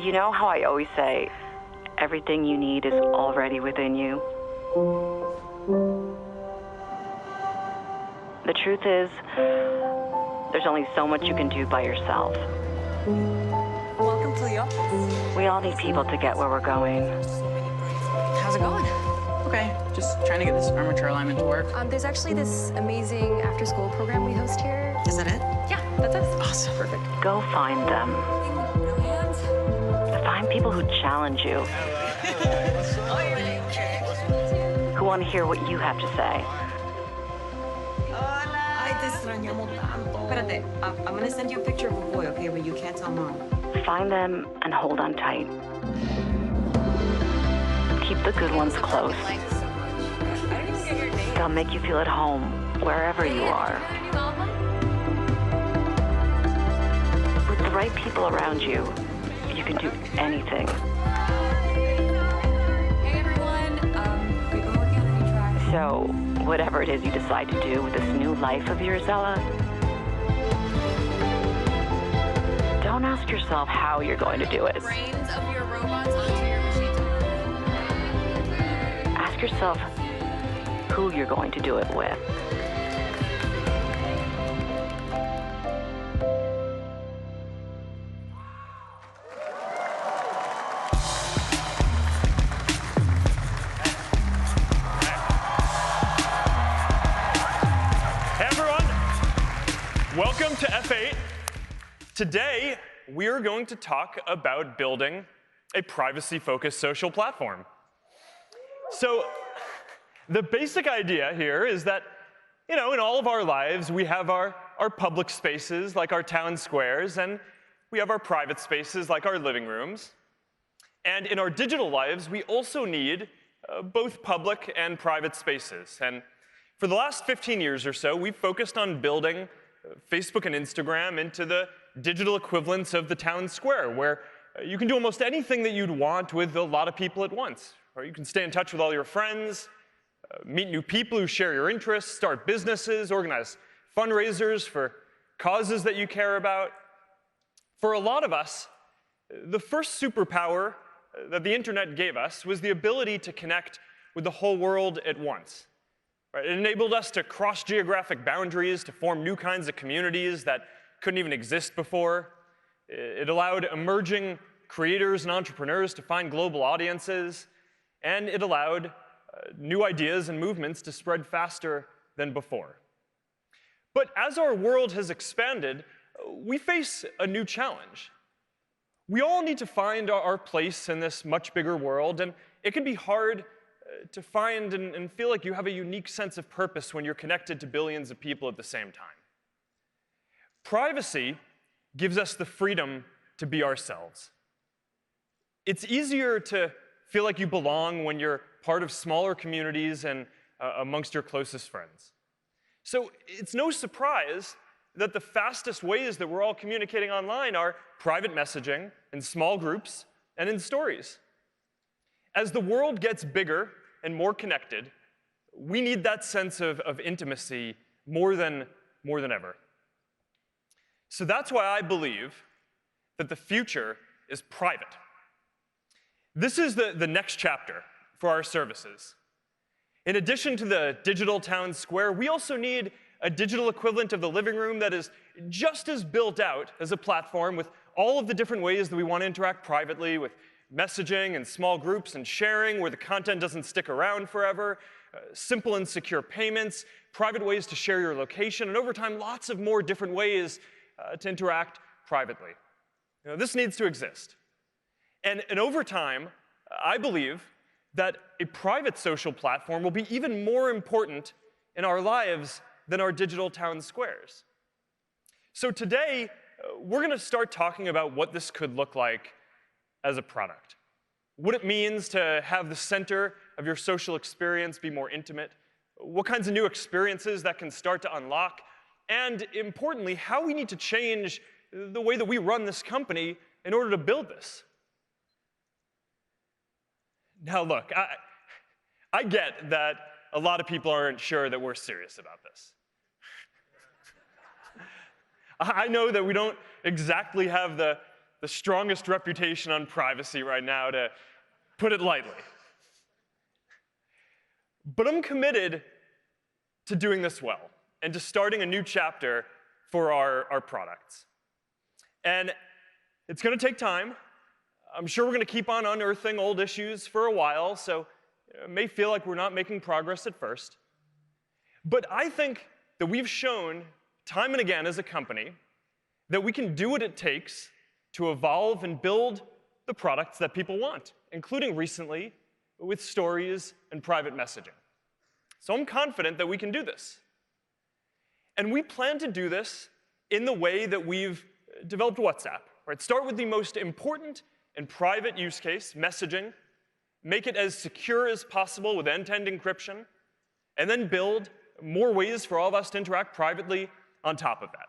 You know how I always say, everything you need is already within you? The truth is, there's only so much you can do by yourself. Welcome to the office. We all need people to get where we're going. How's it going? Okay, just trying to get this armature alignment to work. There's actually this amazing after-school program we host here. Is that it? Yeah, that's us. Awesome. Perfect. Go find them. Find people who challenge you, who want to hear what you have to say. Ay, te extrañamos tanto. Espérate, I'm gonna send you a picture of a boy, okay? But you can't tell Mom. Find them and hold on tight. Keep the good ones close. They'll make you feel at home wherever you are. With the right people around you, you can do anything. Hey everyone, we've been working on a new track. So, whatever it is you decide to do with this new life of yours, Ella, don't ask yourself how you're going to do it. Brains of your robots onto your machine. Ask yourself who you're going to do it with. Welcome to F8. Today, we are going to talk about building a privacy-focused social platform. So, the basic idea here is that, in all of our lives, we have our public spaces, like our town squares, and we have our private spaces, like our living rooms. And in our digital lives, we also need both public and private spaces. And for the last 15 years or so, we've focused on building Facebook and Instagram into the digital equivalents of the town square, where you can do almost anything that you'd want with a lot of people at once. Or you can stay in touch with all your friends, meet new people who share your interests, start businesses, organize fundraisers for causes that you care about. For a lot of us, the first superpower that the internet gave us was the ability to connect with the whole world at once. Right? It enabled us to cross geographic boundaries, to form new kinds of communities that couldn't even exist before. It allowed emerging creators and entrepreneurs to find global audiences, and it allowed new ideas and movements to spread faster than before. But as our world has expanded, we face a new challenge. We all need to find our place in this much bigger world, and it can be hard to find and feel like you have a unique sense of purpose when you're connected to billions of people at the same time. Privacy gives us the freedom to be ourselves. It's easier to feel like you belong when you're part of smaller communities and amongst your closest friends. So it's no surprise that the fastest ways that we're all communicating online are private messaging, in small groups, and in stories. As the world gets bigger and more connected, we need that sense of intimacy more than ever. So that's why I believe that the future is private. This is the next chapter for our services. In addition to the digital town square, we also need a digital equivalent of the living room that is just as built out as a platform with all of the different ways that we want to interact privately, with messaging and small groups and sharing where the content doesn't stick around forever, simple and secure payments, private ways to share your location, and over time, lots of more different ways to interact privately. This needs to exist. And over time, I believe that a private social platform will be even more important in our lives than our digital town squares. So today, we're going to start talking about what this could look like as a product. What it means to have the center of your social experience be more intimate, what kinds of new experiences that can start to unlock, and importantly, how we need to change the way that we run this company in order to build this. Now look, I get that a lot of people aren't sure that we're serious about this. I know that we don't exactly have the the strongest reputation on privacy right now, to put it lightly. But I'm committed to doing this well and to starting a new chapter for our products. And it's going to take time. I'm sure we're going to keep on unearthing old issues for a while, so it may feel like we're not making progress at first. But I think that we've shown time and again as a company that we can do what it takes to evolve and build the products that people want, including recently with stories and private messaging. So I'm confident that we can do this. And we plan to do this in the way that we've developed WhatsApp. Right? Start with the most important and private use case, messaging, make it as secure as possible with end-to-end encryption, and then build more ways for all of us to interact privately on top of that.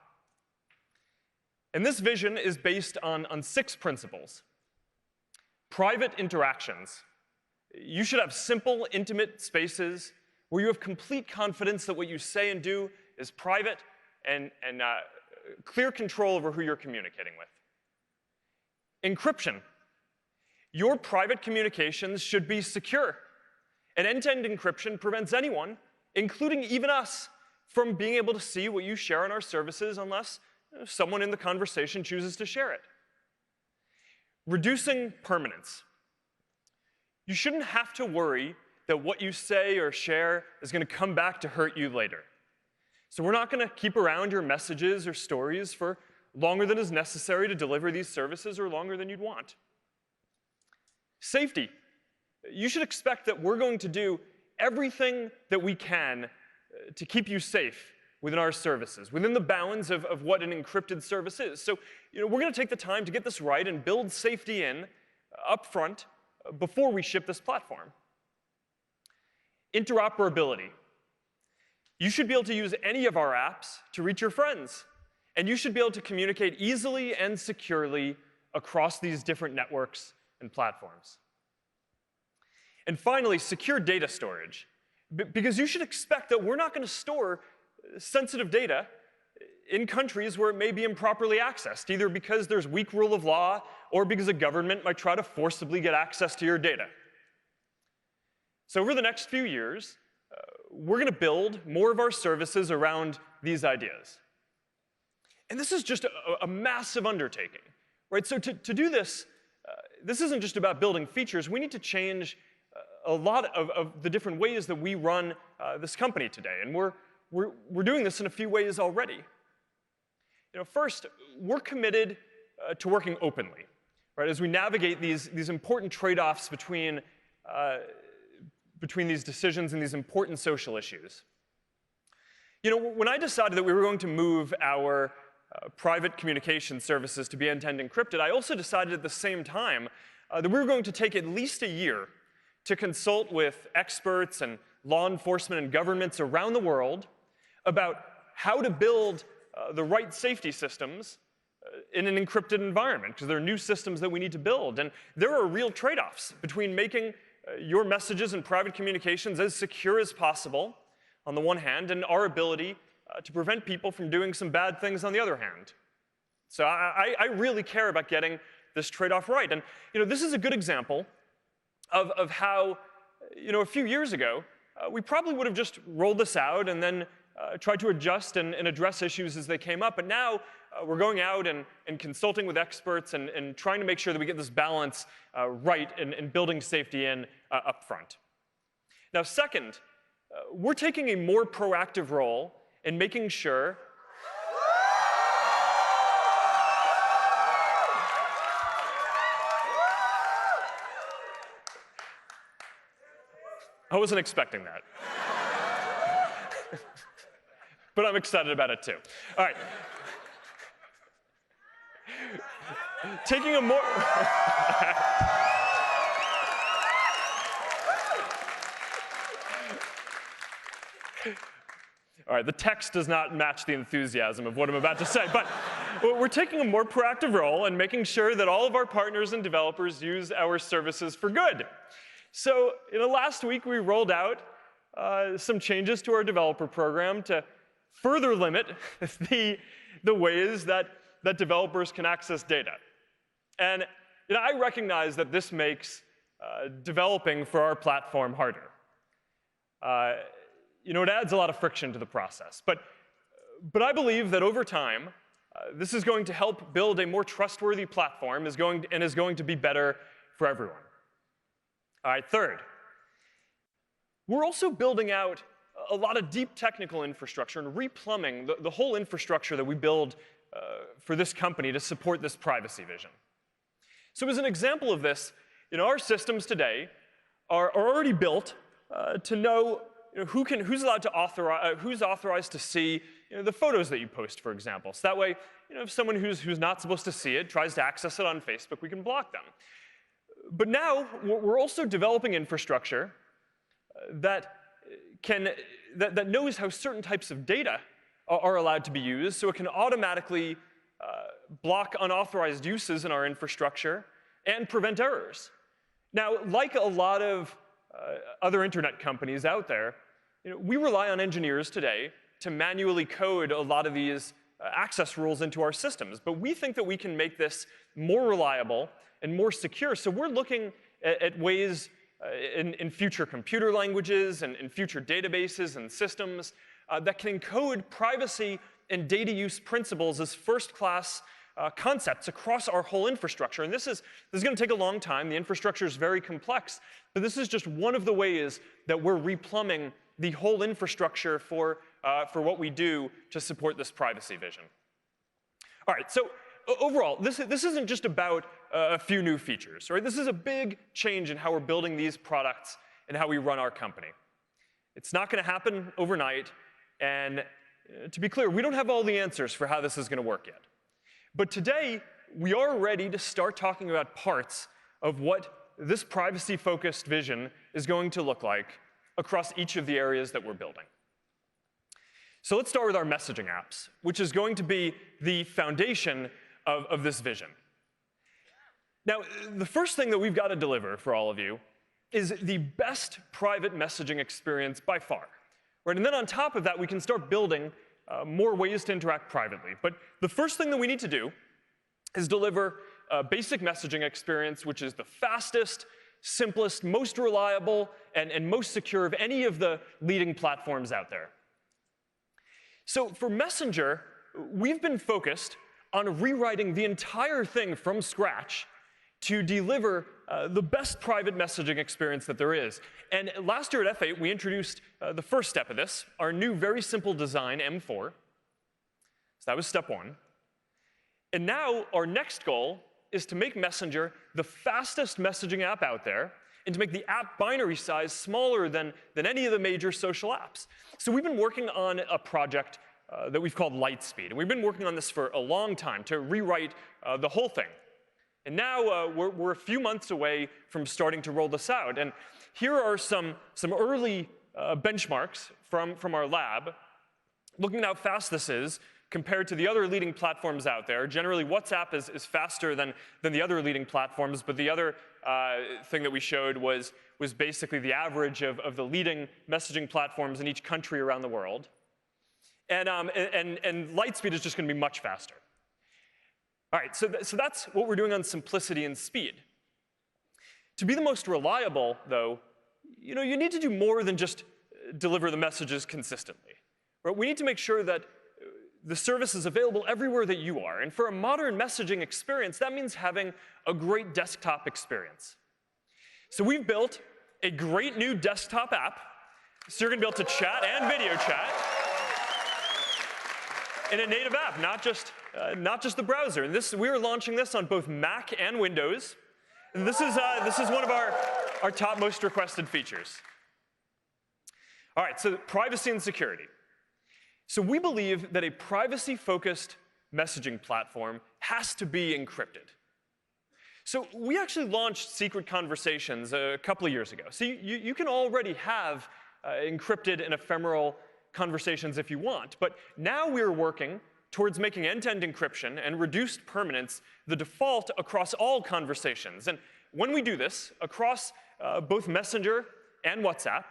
And this vision is based on 6 principles. Private interactions. You should have simple, intimate spaces where you have complete confidence that what you say and do is private and clear control over who you're communicating with. Encryption. Your private communications should be secure. And end-to-end encryption prevents anyone, including even us, from being able to see what you share on our services unless someone in the conversation chooses to share it. Reducing permanence. You shouldn't have to worry that what you say or share is going to come back to hurt you later. So we're not going to keep around your messages or stories for longer than is necessary to deliver these services or longer than you'd want. Safety. You should expect that we're going to do everything that we can to keep you safe within our services, within the bounds of what an encrypted service is. So we're going to take the time to get this right and build safety in up front before we ship this platform. Interoperability. You should be able to use any of our apps to reach your friends. And you should be able to communicate easily and securely across these different networks and platforms. And finally, secure data storage. Because you should expect that we're not going to store sensitive data in countries where it may be improperly accessed, either because there's weak rule of law or because a government might try to forcibly get access to your data. So over the next few years, we're going to build more of our services around these ideas. And this is just a massive undertaking, right? So to do this, this isn't just about building features. We need to change a lot of the different ways that we run this company today. And we're doing this in a few ways already. First, we're committed to working openly, right? As we navigate these important trade-offs between these decisions and these important social issues. When I decided that we were going to move our private communication services to be end-to-end encrypted, I also decided at the same time that we were going to take at least a year to consult with experts and law enforcement and governments around the world about how to build the right safety systems in an encrypted environment, because there are new systems that we need to build. And there are real trade-offs between making your messages and private communications as secure as possible on the one hand, and our ability to prevent people from doing some bad things on the other hand. So I really care about getting this trade-off right. And this is a good example of how, a few years ago, we probably would have just rolled this out and then tried to adjust and address issues as they came up. But now we're going out and consulting with experts and trying to make sure that we get this balance right and building safety in up front. Now, second, we're taking a more proactive role in making sure I wasn't expecting that. But I'm excited about it too. All right. Taking a more All right, the text does not match the enthusiasm of what I'm about to say, but we're taking a more proactive role in making sure that all of our partners and developers use our services for good. So, last week we rolled out some changes to our developer program to further limit the ways that developers can access data. And I recognize that this makes developing for our platform harder. It adds a lot of friction to the process. But I believe that over time, this is going to help build a more trustworthy platform is going to be better for everyone. All right, third, we're also building out a lot of deep technical infrastructure and replumbing the whole infrastructure that we build for this company to support this privacy vision. So as an example of this, our systems today are already built to know who's allowed to authorize, who's authorized to see the photos that you post, for example. So that way, if someone who's not supposed to see it tries to access it on Facebook, we can block them. But now we're also developing infrastructure that knows how certain types of data are allowed to be used, so it can automatically block unauthorized uses in our infrastructure and prevent errors. Now, like a lot of other internet companies out there, we rely on engineers today to manually code a lot of these access rules into our systems. But we think that we can make this more reliable and more secure. So we're looking at ways in future computer languages and in future databases and systems that can encode privacy and data use principles as first-class concepts across our whole infrastructure. And this is going to take a long time. The infrastructure is very complex. But this is just one of the ways that we're replumbing the whole infrastructure for what we do to support this privacy vision. All right, so overall, this isn't just about a few new features, right? This is a big change in how we're building these products and how we run our company. It's not going to happen overnight, and to be clear, we don't have all the answers for how this is going to work yet. But today, we are ready to start talking about parts of what this privacy-focused vision is going to look like across each of the areas that we're building. So let's start with our messaging apps, which is going to be the foundation of this vision. Now, the first thing that we've got to deliver for all of you is the best private messaging experience by far. Right? And then on top of that, we can start building more ways to interact privately. But the first thing that we need to do is deliver a basic messaging experience, which is the fastest, simplest, most reliable, and most secure of any of the leading platforms out there. So for Messenger, we've been focused on rewriting the entire thing from scratch to deliver the best private messaging experience that there is. And last year at F8, we introduced the first step of this, our new very simple design, M4. So that was step one. And now our next goal is to make Messenger the fastest messaging app out there, and to make the app binary size smaller than any of the major social apps. So we've been working on a project that we've called Lightspeed. And we've been working on this for a long time to rewrite the whole thing. And now we're a few months away from starting to roll this out. And here are some early benchmarks from our lab, looking at how fast this is compared to the other leading platforms out there. Generally, WhatsApp is faster than the other leading platforms, but the other thing that we showed was basically the average of the leading messaging platforms in each country around the world. And Lightspeed is just going to be much faster. All right, so that's what we're doing on simplicity and speed. To be the most reliable, though, you need to do more than just deliver the messages consistently. Right? We need to make sure that the service is available everywhere that you are. And for a modern messaging experience, that means having a great desktop experience. So we've built a great new desktop app. So you're going to be able to chat and video chat in a native app, not just the browser. And we are launching this on both Mac and Windows. And this is one of our top most requested features. All right, so privacy and security. So we believe that a privacy-focused messaging platform has to be encrypted. So we actually launched secret conversations a couple of years ago. So you can already have encrypted and ephemeral conversations if you want. But now we're working towards making end-to-end encryption and reduced permanence the default across all conversations. And when we do this, across both Messenger and WhatsApp,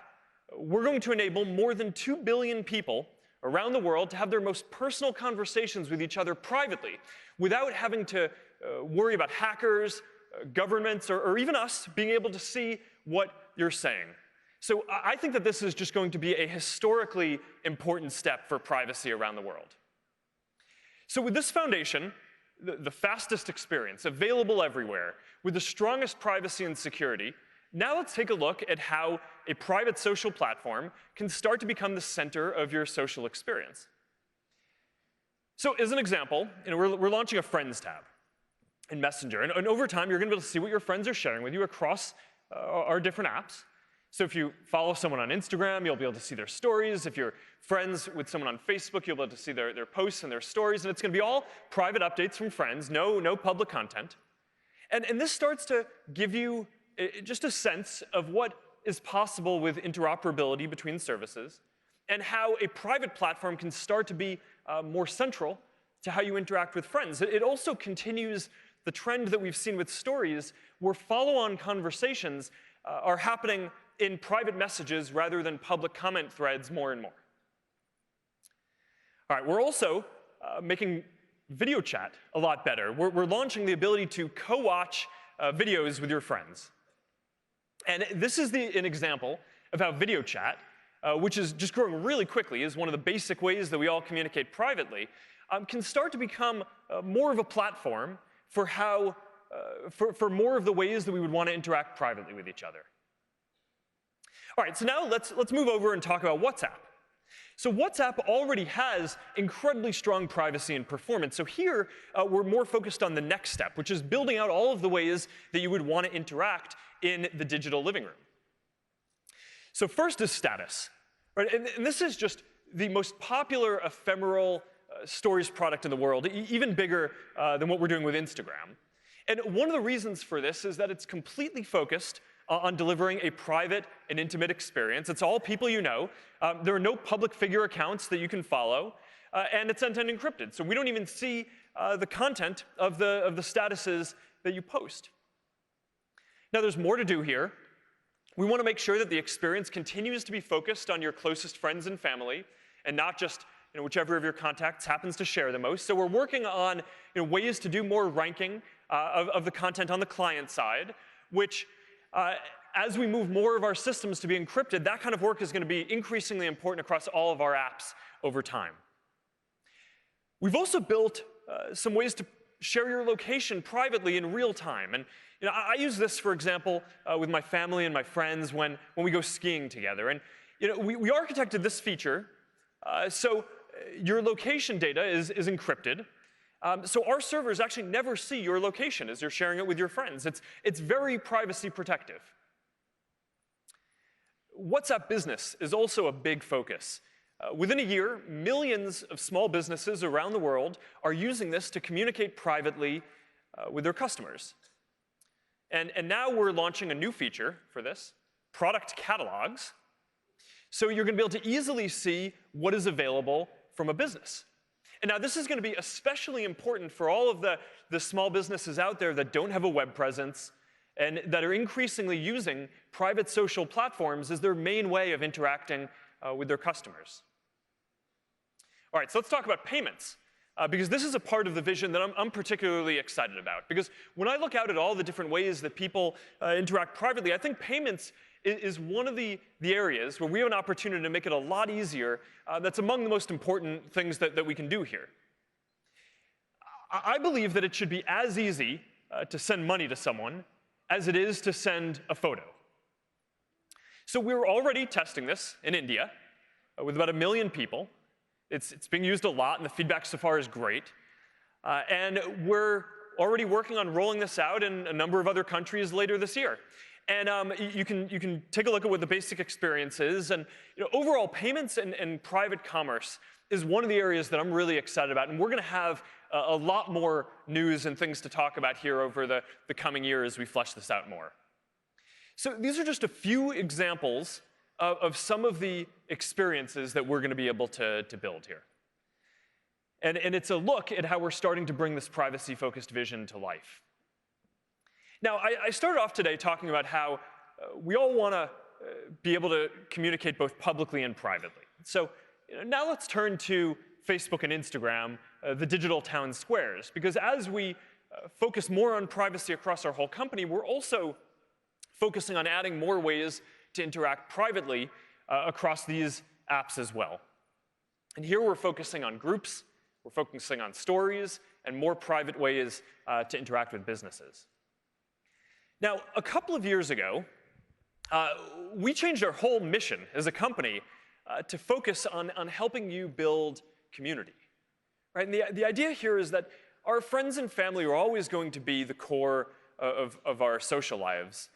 we're going to enable more than 2 billion people around the world to have their most personal conversations with each other privately without having to worry about hackers, governments, or even us being able to see what you're saying. So I think that this is just going to be a historically important step for privacy around the world. So with this foundation, the fastest experience, available everywhere, with the strongest privacy and security, now let's take a look at how a private social platform can start to become the center of your social experience. So as an example, we're launching a Friends tab in Messenger. And over time, you're going to be able to see what your friends are sharing with you across our different apps. So if you follow someone on Instagram, you'll be able to see their stories. If you're friends with someone on Facebook, you'll be able to see their posts and their stories. And it's going to be all private updates from friends, no public content. And this starts to give you just a sense of what is possible with interoperability between services and how a private platform can start to be more central to how you interact with friends. It also continues the trend that we've seen with stories where follow-on conversations are happening in private messages rather than public comment threads more and more. All right, we're also making video chat a lot better. We're launching the ability to co-watch videos with your friends. And this is an example of how video chat, which is just growing really quickly, is one of the basic ways that we all communicate privately, can start to become more of a platform for how, for more of the ways that we would want to interact privately with each other. All right, so now let's move over and talk about WhatsApp. So WhatsApp already has incredibly strong privacy and performance. So here, we're more focused on the next step, which is building out all of the ways that you would want to interact in the digital living room. So first is status. Right? And this is just the most popular ephemeral stories product in the world, even bigger than what we're doing with Instagram. And one of the reasons for this is that it's completely focused on delivering a private and intimate experience. It's all people you know. There are no public figure accounts that you can follow. And it's end-to-end encrypted. So we don't even see the content of the statuses that you post. Now, there's more to do here. We want to make sure that the experience continues to be focused on your closest friends and family, and not just whichever of your contacts happens to share the most. So we're working on ways to do more ranking of the content on the client side, which as we move more of our systems to be encrypted, that kind of work is going to be increasingly important across all of our apps over time. We've also built some ways to share your location privately in real time. And I use this, for example, with my family and my friends when we go skiing together. And we architected this feature so your location data is encrypted. So our servers actually never see your location as you're sharing it with your friends. It's very privacy protective. WhatsApp Business is also a big focus. Within a year, millions of small businesses around the world are using this to communicate privately with their customers. And now we're launching a new feature for this, product catalogs. So you're going to be able to easily see what is available from a business. And now this is going to be especially important for all of the small businesses out there that don't have a web presence and that are increasingly using private social platforms as their main way of interacting with their customers. All right, so let's talk about payments, because this is a part of the vision that I'm particularly excited about. Because when I look out at all the different ways that people interact privately, I think payments is one of the areas where we have an opportunity to make it a lot easier. That's among the most important things that we can do here. I believe that it should be as easy to send money to someone as it is to send a photo. So we're already testing this in India with about 1 million people. It's being used a lot, and the feedback so far is great. And we're already working on rolling this out in a number of other countries later this year. And you can take a look at what the basic experience is. And overall, payments and private commerce is one of the areas that I'm really excited about. And we're going to have a lot more news and things to talk about here over the coming year as we flesh this out more. So these are just a few examples of some of the experiences that we're going to be able to build here. And it's a look at how we're starting to bring this privacy-focused vision to life. Now, I started off today talking about how we all want to be able to communicate both publicly and privately. So now let's turn to Facebook and Instagram, the digital town squares. Because as we focus more on privacy across our whole company, we're also focusing on adding more ways to interact privately across these apps as well. And here we're focusing on groups, we're focusing on stories, and more private ways to interact with businesses. Now, a couple of years ago, we changed our whole mission as a company to focus on helping you build community. Right? And the idea here is that our friends and family are always going to be the core of our social lives.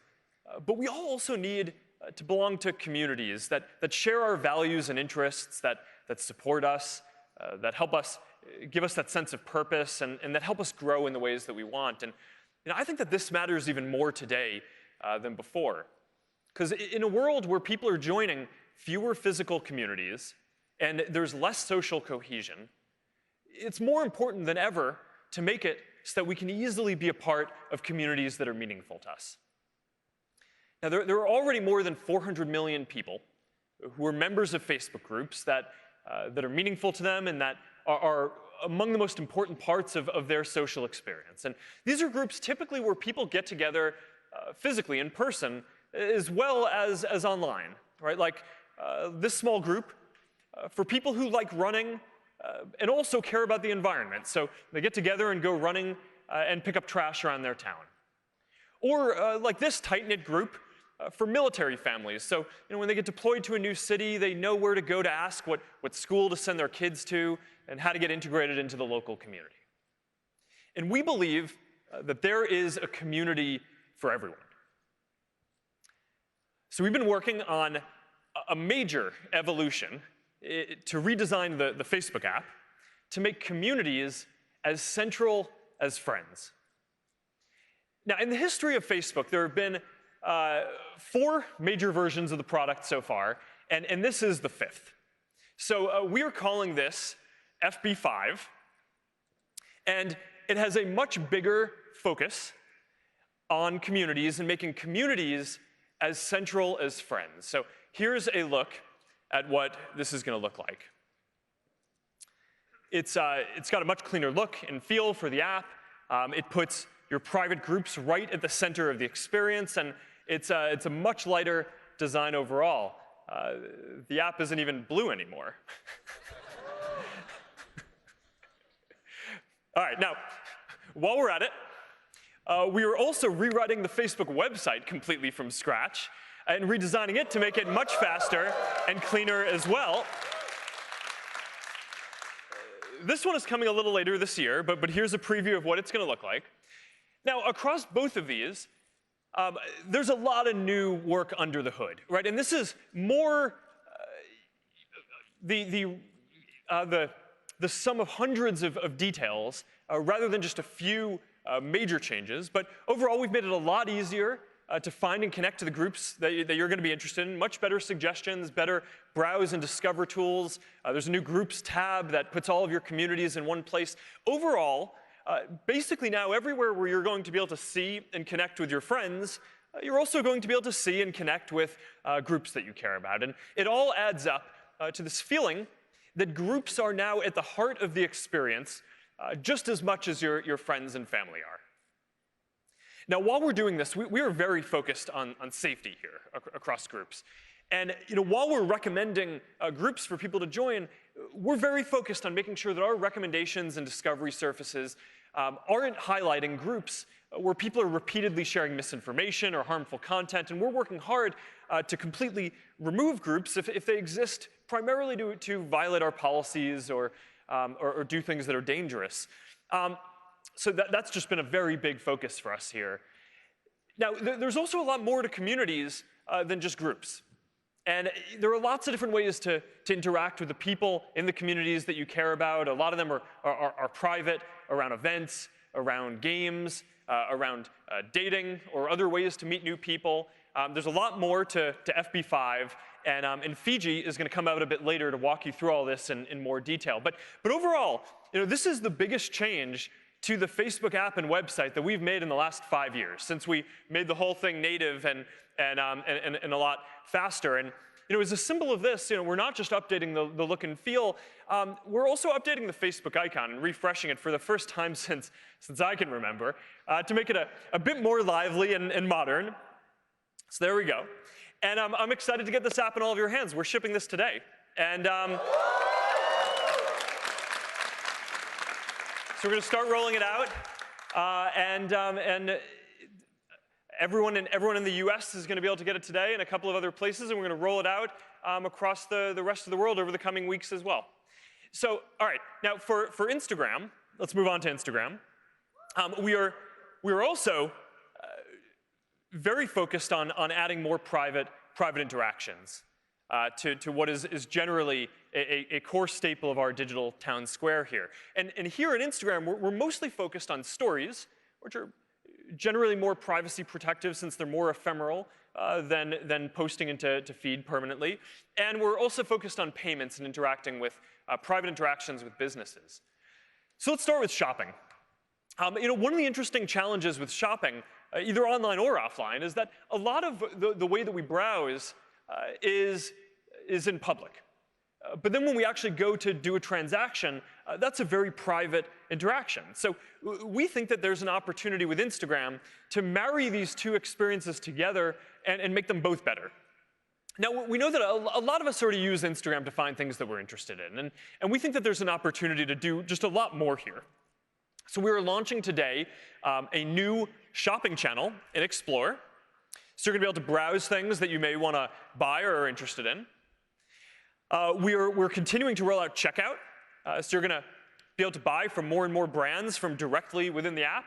But we all also need to belong to communities that share our values and interests, that support us, that help us, give us that sense of purpose, and that help us grow in the ways that we want. And I think that this matters even more today than before. Because in a world where people are joining fewer physical communities and there's less social cohesion, it's more important than ever to make it so that we can easily be a part of communities that are meaningful to us. Now, there are already more than 400 million people who are members of Facebook groups that are meaningful to them and that are among the most important parts of their social experience. And these are groups typically where people get together physically, in person, as well as online, right? Like this small group for people who like running and also care about the environment. So they get together and go running and pick up trash around their town. Or like this tight-knit group for military families. So when they get deployed to a new city, they know where to go to ask what school to send their kids to and how to get integrated into the local community. And we believe that there is a community for everyone. So we've been working on a major evolution to redesign the Facebook app to make communities as central as friends. Now, in the history of Facebook, there have been 4 major versions of the product so far, and this is the 5th. So we are calling this FB5, and it has a much bigger focus on communities and making communities as central as friends. So here's a look at what this is going to look like. It's got a much cleaner look and feel for the app. It puts your private groups right at the center of the experience, and it's a much lighter design overall. The app isn't even blue anymore. All right, now, while we're at it, we are also rewriting the Facebook website completely from scratch and redesigning it to make it much faster and cleaner as well. This one is coming a little later this year, but here's a preview of what it's going to look like. Now, across both of these, there's a lot of new work under the hood, right? And this is more the sum of hundreds of details rather than just a few major changes. But overall, we've made it a lot easier to find and connect to the groups that you're going to be interested in. Much better suggestions, better browse and discover tools. There's a new groups tab that puts all of your communities in one place. Overall, basically now everywhere where you're going to be able to see and connect with your friends, you're also going to be able to see and connect with groups that you care about. And it all adds up to this feeling that groups are now at the heart of the experience just as much as your friends and family are. Now, while we're doing this, we are very focused on safety here across groups. And while we're recommending groups for people to join, we're very focused on making sure that our recommendations and discovery surfaces aren't highlighting groups where people are repeatedly sharing misinformation or harmful content. And we're working hard to completely remove groups if they exist primarily to violate our policies or do things that are dangerous. So that's just been a very big focus for us here. Now, there's also a lot more to communities than just groups. And there are lots of different ways to interact with the people in the communities that you care about. A lot of them are private, around events, around games, around dating, or other ways to meet new people. There's a lot more to FB5, and Fiji is going to come out a bit later to walk you through all this in more detail. But overall, this is the biggest change to the Facebook app and website that we've made in the last 5 years, since we made the whole thing native and a lot faster. And as a symbol of this, we're not just updating the look and feel, we're also updating the Facebook icon and refreshing it for the first time since I can remember, to make it a bit more lively and modern. So there we go. And I'm excited to get this app in all of your hands. We're shipping this today. And so we're going to start rolling it out. And everyone in the US is going to be able to get it today and a couple of other places, and we're going to roll it out across the rest of the world over the coming weeks as well. So, all right, now for Instagram, let's move on to Instagram. We are also very focused on adding more private interactions to what is generally a core staple of our digital town square here. And here at Instagram, we're mostly focused on stories, which are generally more privacy protective since they're more ephemeral than posting into feed permanently. And we're also focused on payments and interacting with private interactions with businesses. So let's start with shopping. One of the interesting challenges with shopping, either online or offline, is that a lot of the way that we browse is in public. But then when we actually go to do a transaction, that's a very private interaction. So we think that there's an opportunity with Instagram to marry these two experiences together and make them both better. Now, we know that a lot of us already use Instagram to find things that we're interested in, and we think that there's an opportunity to do just a lot more here. So we're launching today a new shopping channel in Explore. So you're going to be able to browse things that you may want to buy or are interested in. We're continuing to roll out checkout. So you're going to be able to buy from more and more brands from directly within the app.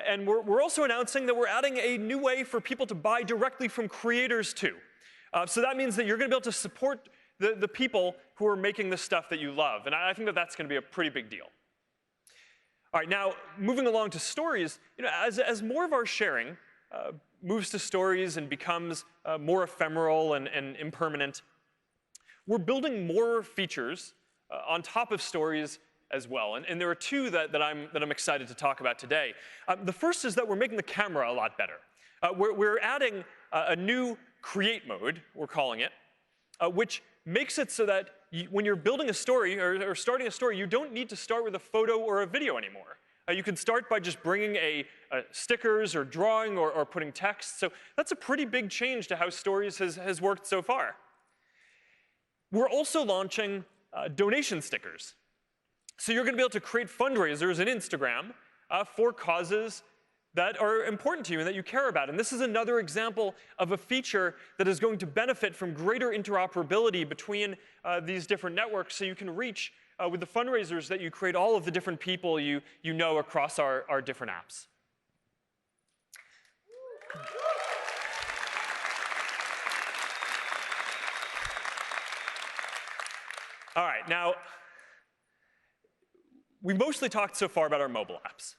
And we're also announcing that we're adding a new way for people to buy directly from creators too. So that means that you're going to be able to support the people who are making the stuff that you love. And I think that that's going to be a pretty big deal. All right, now moving along to stories, as more of our sharing moves to stories and becomes more ephemeral and impermanent, we're building more features on top of stories as well. And there are two that I'm excited to talk about today. The first is that we're making the camera a lot better. We're adding a new create mode, we're calling it, which makes it so that when you're building a story or starting a story, you don't need to start with a photo or a video anymore. You can start by just bringing stickers or drawing or putting text. So that's a pretty big change to how stories has worked so far. We're also launching donation stickers. So you're going to be able to create fundraisers in Instagram for causes that are important to you and that you care about. And this is another example of a feature that is going to benefit from greater interoperability between these different networks, so you can reach, with the fundraisers that you create, all of the different people you know across our different apps. All right, now, we mostly talked so far about our mobile apps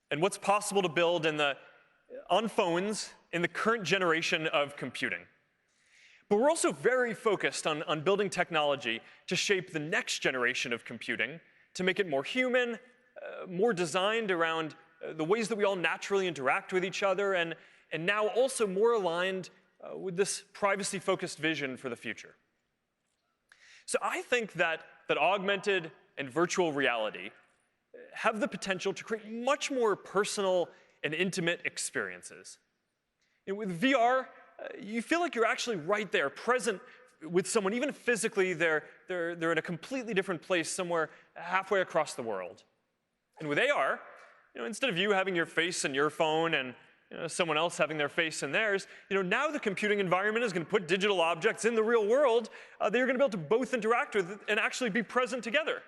and what's possible to build on phones in the current generation of computing. But we're also very focused on building technology to shape the next generation of computing, to make it more human, more designed around the ways that we all naturally interact with each other, and now also more aligned with this privacy-focused vision for the future. So I think that augmented and virtual reality have the potential to create much more personal and intimate experiences. With VR, you feel like you're actually right there, present with someone, even physically, they're in a completely different place somewhere halfway across the world. And with AR, instead of you having your face in your phone and someone else having their face in theirs, now the computing environment is going to put digital objects in the real world that you're going to be able to both interact with and actually be present together.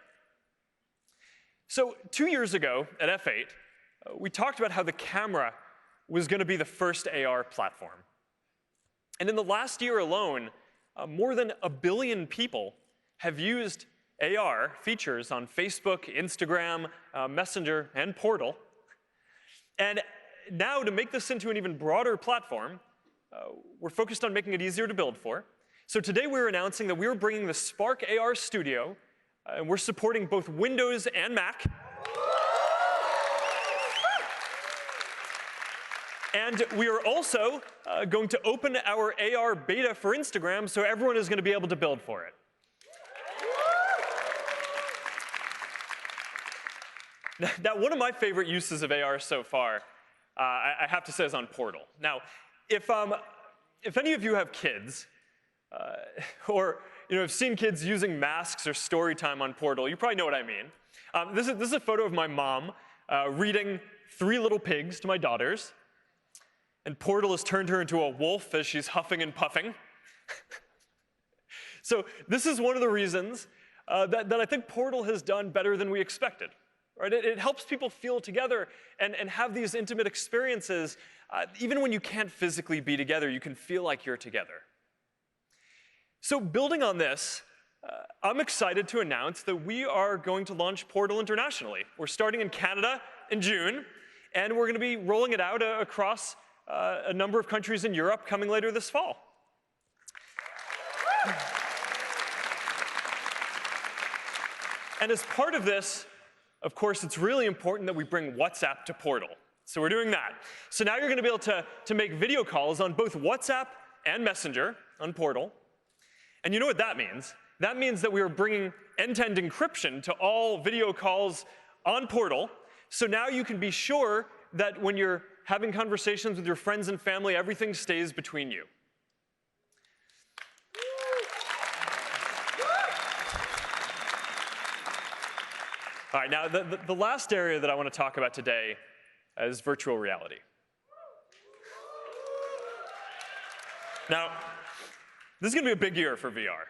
So 2 years ago at F8, we talked about how the camera was going to be the first AR platform. And in the last year alone, more than 1 billion people have used AR features on Facebook, Instagram, Messenger, and Portal. And now, to make this into an even broader platform, we're focused on making it easier to build for. So today we're announcing that we're bringing the Spark AR Studio, and we're supporting both Windows and Mac. And we are also going to open our AR beta for Instagram, so everyone is going to be able to build for it. Now, one of my favorite uses of AR so far, I have to say, is on Portal. Now, if any of you have kids, or have seen kids using masks or story time on Portal, you probably know what I mean. This is a photo of my mom reading Three Little Pigs to my daughters, and Portal has turned her into a wolf as she's huffing and puffing. So this is one of the reasons that I think Portal has done better than we expected. Right? It helps people feel together and have these intimate experiences. Even when you can't physically be together, you can feel like you're together. So building on this, I'm excited to announce that we are going to launch Portal internationally. We're starting in Canada in June, and we're going to be rolling it out across a number of countries in Europe coming later this fall. And as part of this, of course, it's really important that we bring WhatsApp to Portal. So we're doing that. So now you're going to be able to make video calls on both WhatsApp and Messenger on Portal. And you know what that means? That means that we are bringing end-to-end encryption to all video calls on Portal. So now you can be sure that when you're having conversations with your friends and family, everything stays between you. All right, now the last area that I want to talk about today is virtual reality. Now, this is going to be a big year for VR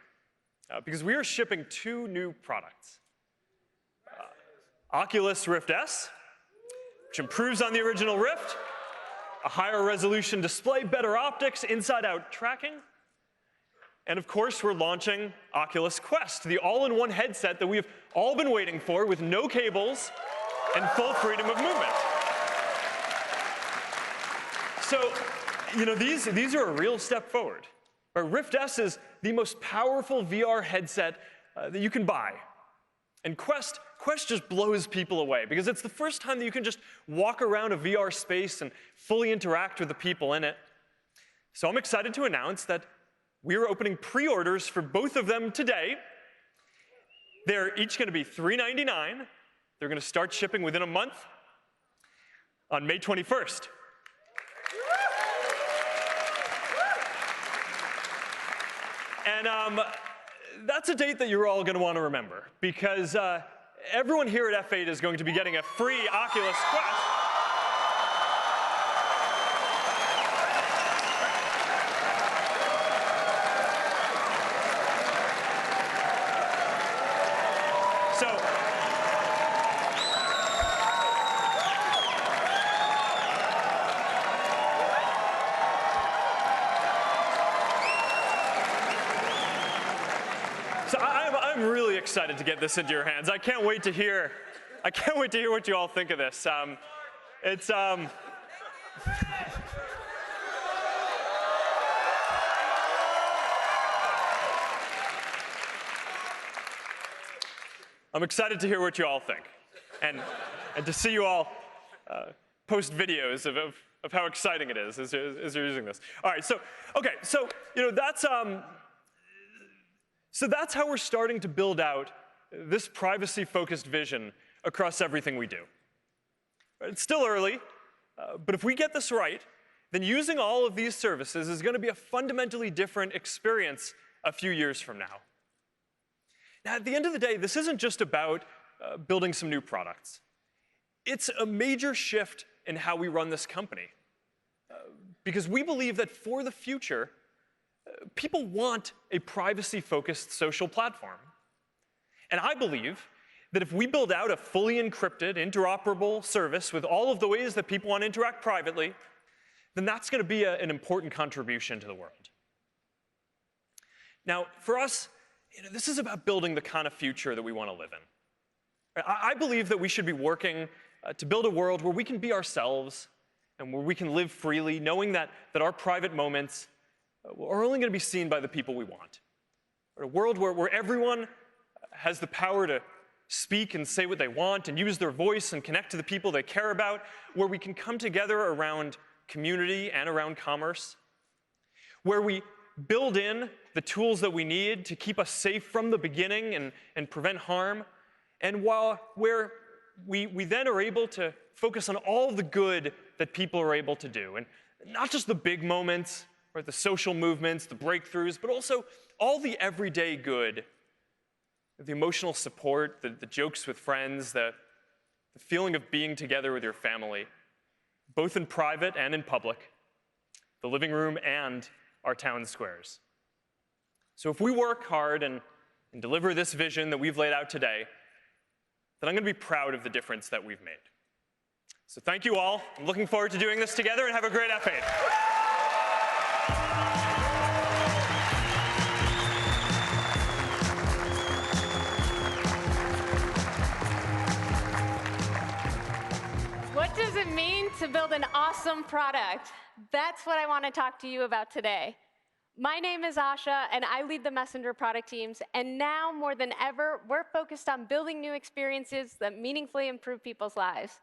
because we are shipping 2 new products. Oculus Rift S, which improves on the original Rift, a higher resolution display, better optics, inside-out tracking. And of course, we're launching Oculus Quest, the all-in-one headset that we've all been waiting for with no cables and full freedom of movement. So, these are a real step forward. Our Rift S is the most powerful VR headset that you can buy. And Quest just blows people away because it's the first time that you can just walk around a VR space and fully interact with the people in it. So I'm excited to announce that we are opening pre-orders for both of them today. They're each going to be $399. They're going to start shipping within a month on May 21st. And that's a date that you're all going to want to remember because everyone here at F8 is going to be getting a free Oculus Quest. I'm really excited to get this into your hands. I can't wait to hear what you all think of this. I'm excited to hear what you all think, and to see you all post videos of how exciting it is as you're using this. All right, so that's how we're starting to build out this privacy-focused vision across everything we do. It's still early, but if we get this right, then using all of these services is going to be a fundamentally different experience a few years from now. Now, at the end of the day, this isn't just about building some new products. It's a major shift in how we run this company. Because we believe that for the future, people want a privacy-focused social platform. And I believe that if we build out a fully encrypted, interoperable service with all of the ways that people want to interact privately, then that's going to be an important contribution to the world. Now, for us, this is about building the kind of future that we want to live in. I believe that we should be working to build a world where we can be ourselves and where we can live freely, knowing that our private moments are only going to be seen by the people we want. A world where everyone has the power to speak and say what they want and use their voice and connect to the people they care about, where we can come together around community and around commerce, where we build in the tools that we need to keep us safe from the beginning and prevent harm, and where we then are able to focus on all the good that people are able to do, and not just the big moments, or the social movements, the breakthroughs, but also all the everyday good, the emotional support, the jokes with friends, the feeling of being together with your family, both in private and in public, the living room and our town squares. So if we work hard and deliver this vision that we've laid out today, then I'm going to be proud of the difference that we've made. So thank you all. I'm looking forward to doing this together, and have a great F8. What does it mean to build an awesome product? That's what I want to talk to you about today. My name is Asha, and I lead the Messenger product teams. And now, more than ever, we're focused on building new experiences that meaningfully improve people's lives.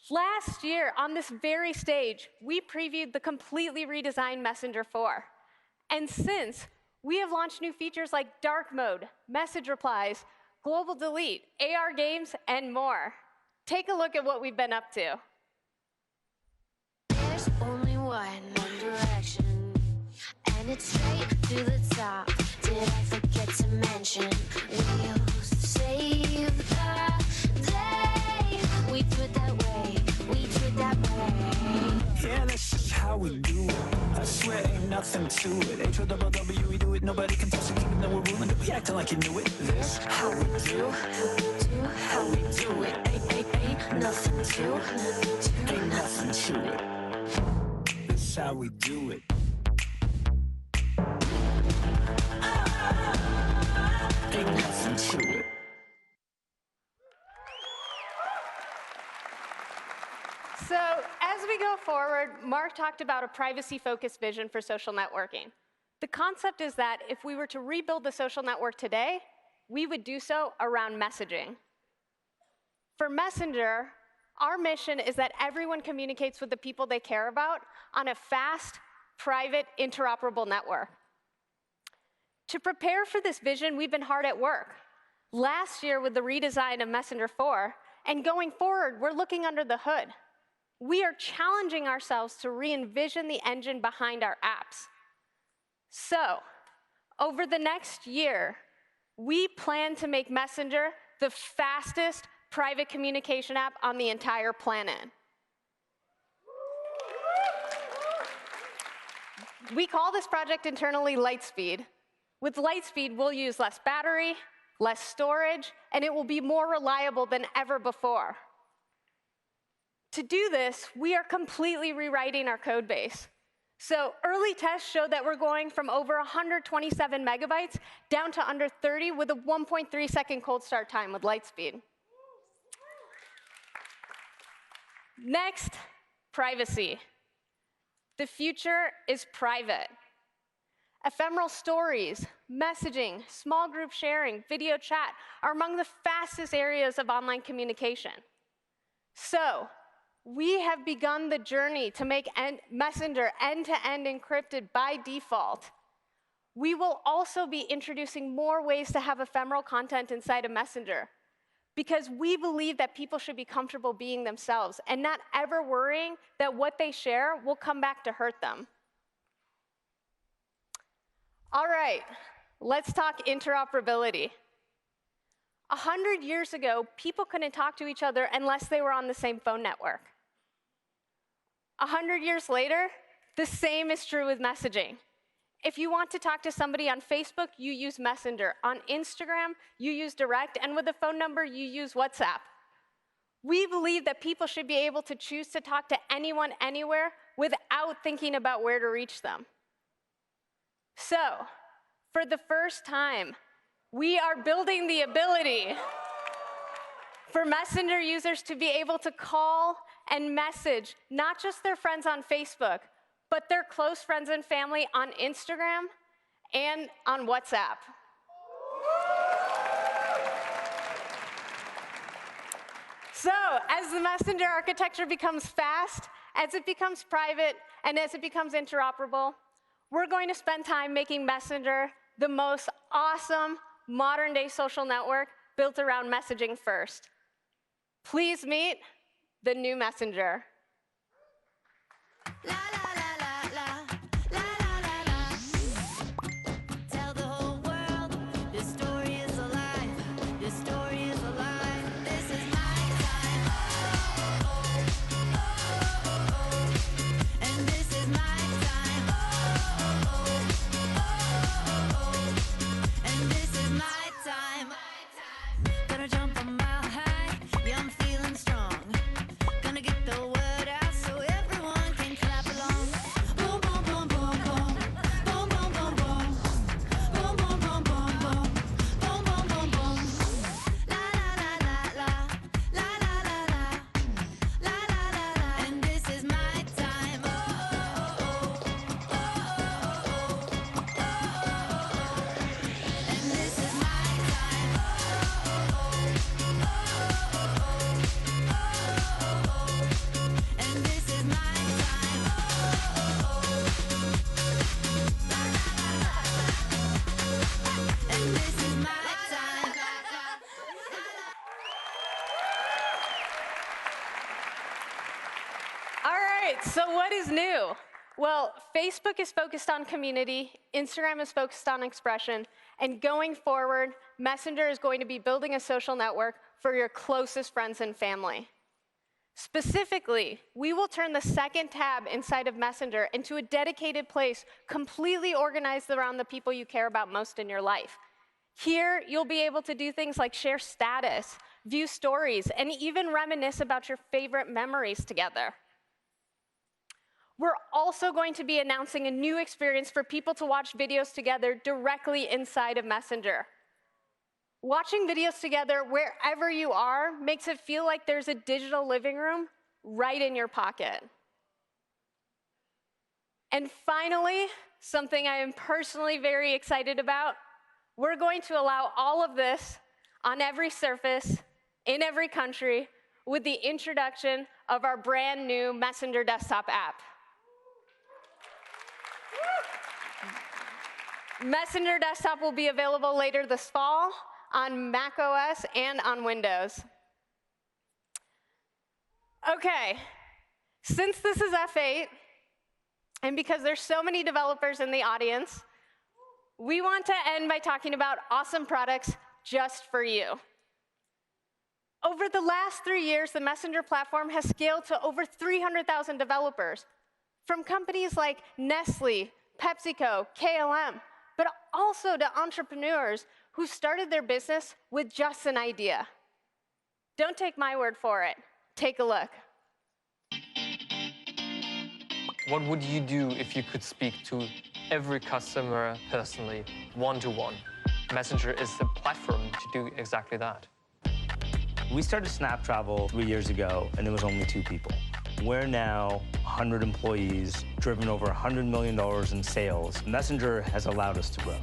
Last year, on this very stage, we previewed the completely redesigned Messenger 4. And since, we have launched new features like dark mode, message replies, global delete, AR games, and more. Take a look at what we've been up to. There's only one direction, and it's straight to the top. Did I forget to mention we'll save the day? We do it that way, we do it that way. Yeah, that's just how we do it. I swear ain't nothing to it. H-O-W-W, we do it, nobody can touch it. Even though we're ruling it, we acting like you knew it. This how we do, how we do it. Ain't nothing to it, ain't nothing to it. This how we do it. Ain't nothing to it. So as we go forward, Mark talked about a privacy-focused vision for social networking. The concept is that if we were to rebuild the social network today, we would do so around messaging. For Messenger, our mission is that everyone communicates with the people they care about on a fast, private, interoperable network. To prepare for this vision, we've been hard at work. Last year with the redesign of Messenger 4, and going forward, we're looking under the hood. We are challenging ourselves to re-envision the engine behind our apps. So, over the next year, we plan to make Messenger the fastest private communication app on the entire planet. We call this project internally Lightspeed. With Lightspeed, we'll use less battery, less storage, and it will be more reliable than ever before. To do this, we are completely rewriting our code base. So early tests show that we're going from over 127 megabytes down to under 30 with a 1.3-second cold start time with Lightspeed. Next, privacy. The future is private. Ephemeral stories, messaging, small group sharing, video chat are among the fastest areas of online communication. So, we have begun the journey to make Messenger end-to-end encrypted by default. We will also be introducing more ways to have ephemeral content inside of Messenger, because we believe that people should be comfortable being themselves and not ever worrying that what they share will come back to hurt them. All right, let's talk interoperability. 100 years ago, people couldn't talk to each other unless they were on the same phone network. 100 years later, the same is true with messaging. If you want to talk to somebody on Facebook, you use Messenger. On Instagram, you use Direct. And with a phone number, you use WhatsApp. We believe that people should be able to choose to talk to anyone, anywhere, without thinking about where to reach them. So, for the first time, we are building the ability for Messenger users to be able to call and message not just their friends on Facebook, but their close friends and family on Instagram and on WhatsApp. So, as the Messenger architecture becomes fast as it becomes private and as it becomes interoperable, we're going to spend time making Messenger the most awesome modern-day social network built around messaging first. Please meet the new Messenger. La la la la la, la la la la. Tell the whole world this story is alive. This story is alive. This is my time. Oh, oh, oh, oh, oh. And this is my time. Oh, oh, oh, oh, oh. And this is my time. Gonna jump a mile high. Yeah, I'm feeling strong. Gonna get the word out so everyone can clap along. Boom, boom, boom, boom, boom. Boom, boom, boom, boom. Boom, boom, boom, boom, boom. Boom, boom, boom, boom. La la la la la. La la la la. La la la la. And this is my time. Oh, oh, oh, oh. Oh, oh, oh, oh. And this is my time. Oh, oh, oh. And this is my time. And this is my time. All right, so what is new? Well, Facebook is focused on community, Instagram is focused on expression, and going forward, Messenger is going to be building a social network for your closest friends and family. Specifically, we will turn the second tab inside of Messenger into a dedicated place completely organized around the people you care about most in your life. Here, you'll be able to do things like share status, view stories, and even reminisce about your favorite memories together. We're also going to be announcing a new experience for people to watch videos together directly inside of Messenger. Watching videos together wherever you are makes it feel like there's a digital living room right in your pocket. And finally, something I am personally very excited about, we're going to allow all of this on every surface, in every country, with the introduction of our brand new Messenger desktop app. Messenger Desktop will be available later this fall on macOS and on Windows. Okay, since this is F8, and because there's so many developers in the audience, we want to end by talking about awesome products just for you. Over the last 3 years, the Messenger platform has scaled to over 300,000 developers, from companies like Nestle, PepsiCo, KLM, but also to entrepreneurs who started their business with just an idea. Don't take my word for it. Take a look. What would you do if you could speak to every customer personally, one-to-one? Messenger is the platform to do exactly that. We started Snap Travel 3 years ago, and there was only 2 people. We're now 100 employees, driven over $100 million in sales. Messenger has allowed us to grow.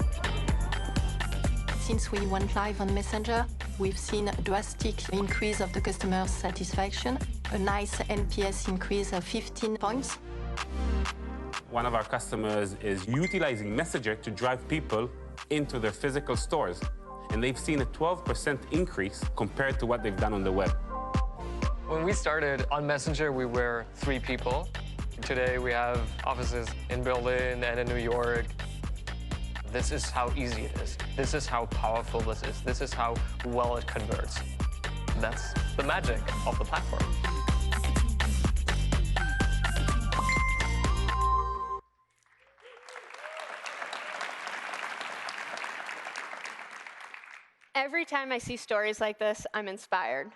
Since we went live on Messenger, we've seen a drastic increase of the customer satisfaction, a nice NPS increase of 15 points. One of our customers is utilizing Messenger to drive people into their physical stores, and they've seen a 12% increase compared to what they've done on the web. When we started on Messenger, we were 3 people. Today, we have offices in Berlin and in New York. This is how easy it is. This is how powerful this is. This is how well it converts. That's the magic of the platform. Every time I see stories like this, I'm inspired.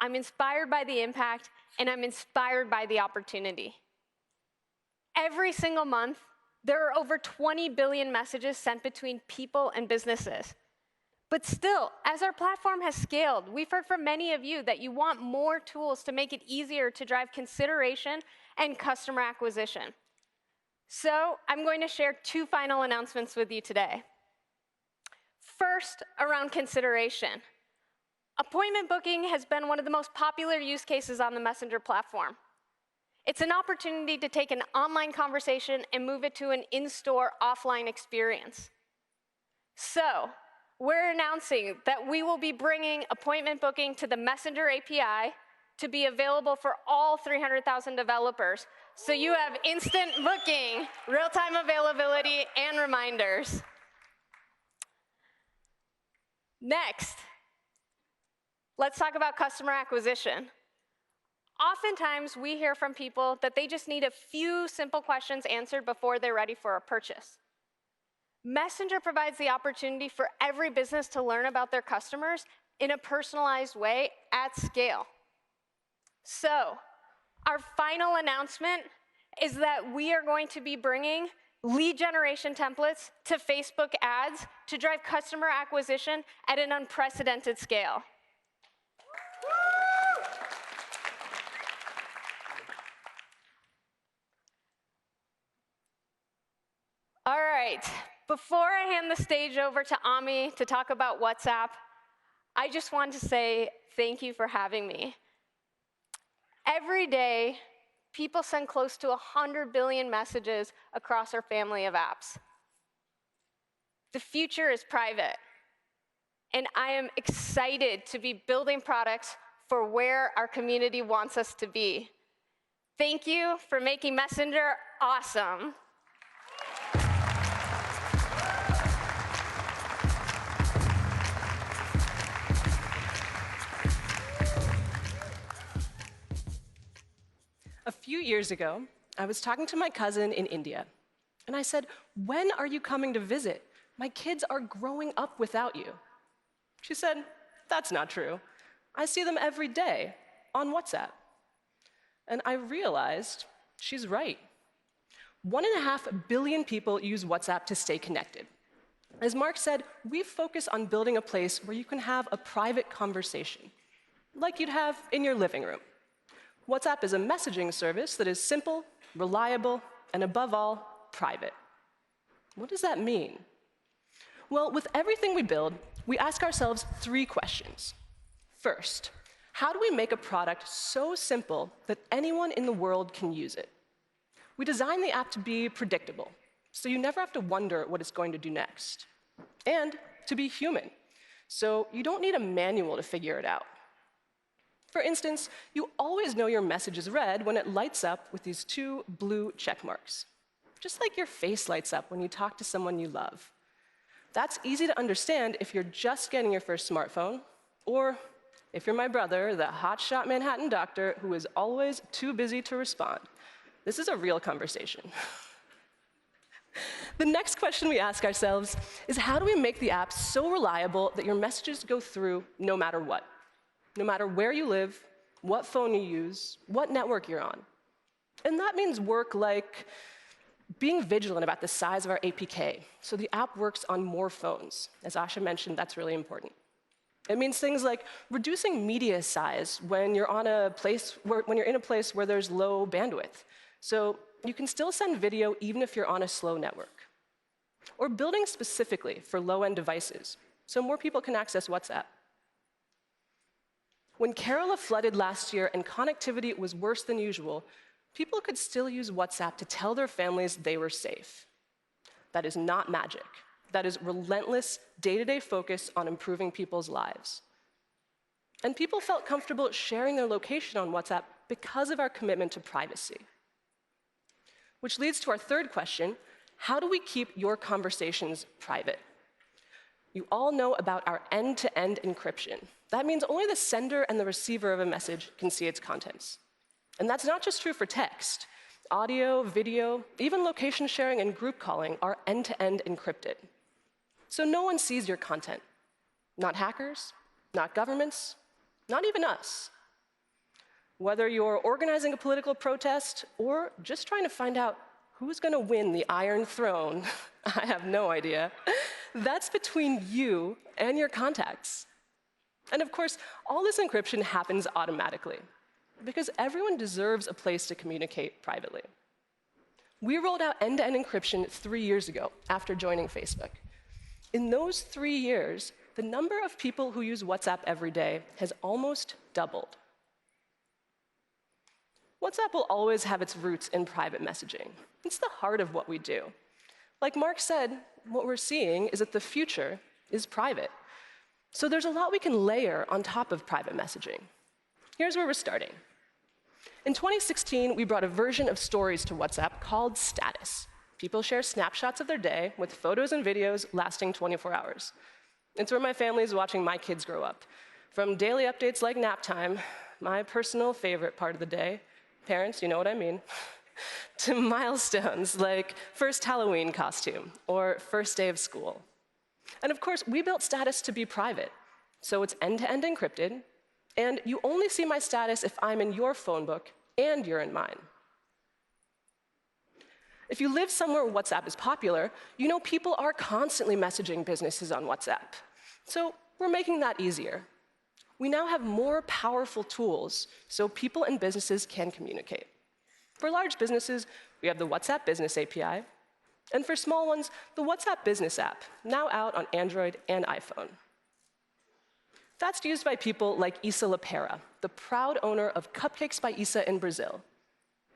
I'm inspired by the impact, and I'm inspired by the opportunity. Every single month, there are over 20 billion messages sent between people and businesses. But still, as our platform has scaled, we've heard from many of you that you want more tools to make it easier to drive consideration and customer acquisition. So I'm going to share 2 final announcements with you today. First, around consideration. Appointment booking has been one of the most popular use cases on the Messenger platform. It's an opportunity to take an online conversation and move it to an in-store, offline experience. So, we're announcing that we will be bringing appointment booking to the Messenger API to be available for all 300,000 developers. So you have instant booking, real-time availability, and reminders. Next, let's talk about customer acquisition. Oftentimes, we hear from people that they just need a few simple questions answered before they're ready for a purchase. Messenger provides the opportunity for every business to learn about their customers in a personalized way at scale. So, our final announcement is that we are going to be bringing lead generation templates to Facebook ads to drive customer acquisition at an unprecedented scale. All right, before I hand the stage over to Ami to talk about WhatsApp, I just want to say thank you for having me. Every day, people send close to 100 billion messages across our family of apps. The future is private, and I am excited to be building products for where our community wants us to be. Thank you for making Messenger awesome. A few years ago, I was talking to my cousin in India, and I said, "When are you coming to visit? My kids are growing up without you." She said, "That's not true. I see them every day on WhatsApp." And I realized she's right. 1.5 billion people use WhatsApp to stay connected. As Mark said, we focus on building a place where you can have a private conversation, like you'd have in your living room. WhatsApp is a messaging service that is simple, reliable, and above all, private. What does that mean? Well, with everything we build, we ask ourselves 3 questions. First, how do we make a product so simple that anyone in the world can use it? We design the app to be predictable, so you never have to wonder what it's going to do next. And to be human, so you don't need a manual to figure it out. For instance, you always know your message is read when it lights up with these 2 blue check marks, just like your face lights up when you talk to someone you love. That's easy to understand if you're just getting your first smartphone, or if you're my brother, the hotshot Manhattan doctor who is always too busy to respond. This is a real conversation. The next question we ask ourselves is, how do we make the app so reliable that your messages go through no matter what? No matter where you live, what phone you use, what network you're on. And that means work like being vigilant about the size of our APK, so the app works on more phones. As Asha mentioned, that's really important. It means things like reducing media size when you're in a place where there's low bandwidth, so you can still send video even if you're on a slow network. Or building specifically for low-end devices, so more people can access WhatsApp. When Kerala flooded last year and connectivity was worse than usual, people could still use WhatsApp to tell their families they were safe. That is not magic. That is relentless, day-to-day focus on improving people's lives. And people felt comfortable sharing their location on WhatsApp because of our commitment to privacy. Which leads to our third question: how do we keep your conversations private? You all know about our end-to-end encryption. That means only the sender and the receiver of a message can see its contents. And that's not just true for text. Audio, video, even location sharing and group calling are end-to-end encrypted. So no one sees your content. Not hackers, not governments, not even us. Whether you're organizing a political protest or just trying to find out who's going to win the Iron Throne, I have no idea. That's between you and your contacts. And of course, all this encryption happens automatically, because everyone deserves a place to communicate privately. We rolled out end-to-end encryption 3 years ago after joining Facebook. In those 3 years, the number of people who use WhatsApp every day has almost doubled. WhatsApp will always have its roots in private messaging. It's the heart of what we do. Like Mark said, what we're seeing is that the future is private. So there's a lot we can layer on top of private messaging. Here's where we're starting. In 2016, we brought a version of Stories to WhatsApp called Status. People share snapshots of their day with photos and videos lasting 24 hours. It's where my family is watching my kids grow up. From daily updates like nap time, my personal favorite part of the day, parents, you know what I mean, to milestones like first Halloween costume or first day of school. And of course, we built Status to be private, so it's end-to-end encrypted, and you only see my status if I'm in your phone book and you're in mine. If you live somewhere where WhatsApp is popular, you know people are constantly messaging businesses on WhatsApp. So we're making that easier. We now have more powerful tools so people and businesses can communicate. For large businesses, we have the WhatsApp Business API, and for small ones, the WhatsApp Business app, now out on Android and iPhone. That's used by people like Isa Lapera, the proud owner of Cupcakes by Isa in Brazil.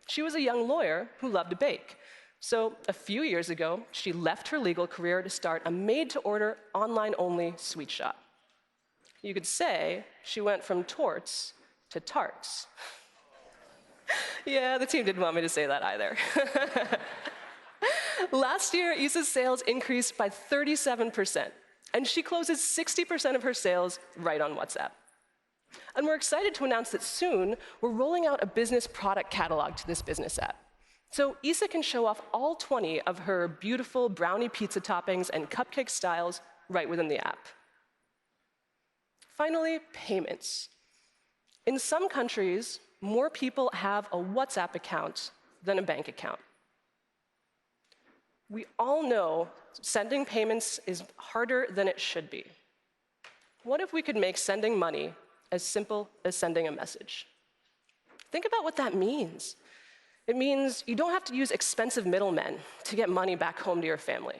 She was a young lawyer who loved to bake. So a few years ago, she left her legal career to start a made-to-order, online-only sweet shop. You could say she went from torts to tarts. Yeah, the team didn't want me to say that either. Last year, Isa's sales increased by 37%, and she closes 60% of her sales right on WhatsApp. And we're excited to announce that soon, we're rolling out a business product catalog to this business app. So Isa can show off all 20 of her beautiful brownie pizza toppings and cupcake styles right within the app. Finally, payments. In some countries, more people have a WhatsApp account than a bank account. We all know sending payments is harder than it should be. What if we could make sending money as simple as sending a message? Think about what that means. It means you don't have to use expensive middlemen to get money back home to your family.